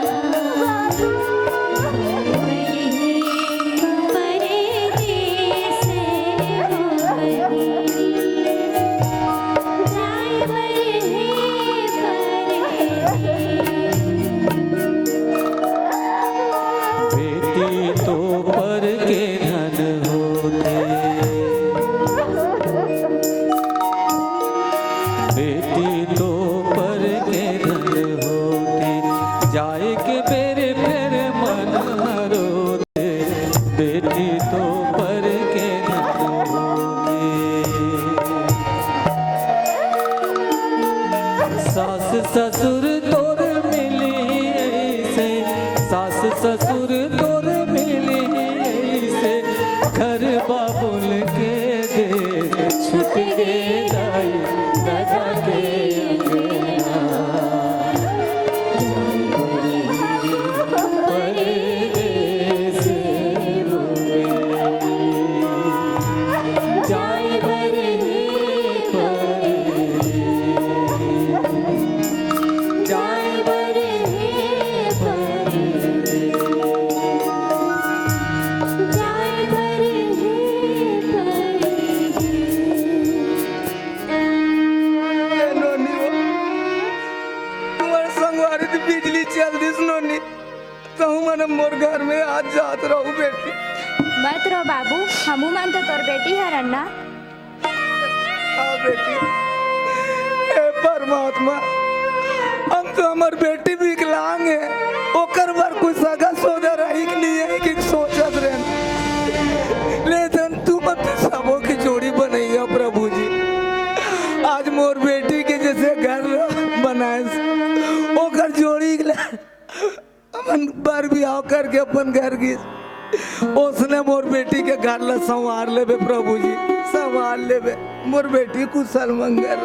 [SPEAKER 5] परदेस हो बहनी जाए
[SPEAKER 4] बेटी तो पर के धन होते बेटी तो पर के धन होते जाए के मेरे फिर मन रोते बेटी तो पर के धन होते सास ससुर तोर मिली ऐसे सास ससुर तोर मिली ऐसे घर बाबुल के दे छुट के दाई दादा के अंगना परदेस हो गई जाए बरहे परदेस जाए बरहे परदेस
[SPEAKER 5] जाए
[SPEAKER 1] ये नोनी हो तुम्हारे संगवारी तो बिजली चल दिस नोनी कहूँ मन मोर घर में आज जात रहूं बेटी
[SPEAKER 3] मत रो बाबू हमू मन तो तोर बेटी हरन्ना
[SPEAKER 1] हाँ बेटी हे परमात्मा हम तो हमार बेटी विकलांग है ओकर बार कोई सगा सोदा रही के लिए कि सोचत रहे लेकिन तू मत सबों की जोड़ी बनैया प्रभु जी आज मोर बेटी के जैसे घर बनाए ओकर जोड़ी के लिए अपन बार बियाह करके अपन घर की उसने मोर बेटी के घर ला संवार लेबे प्रभु जी संवार लेबे मोर बेटी कुशल मंगल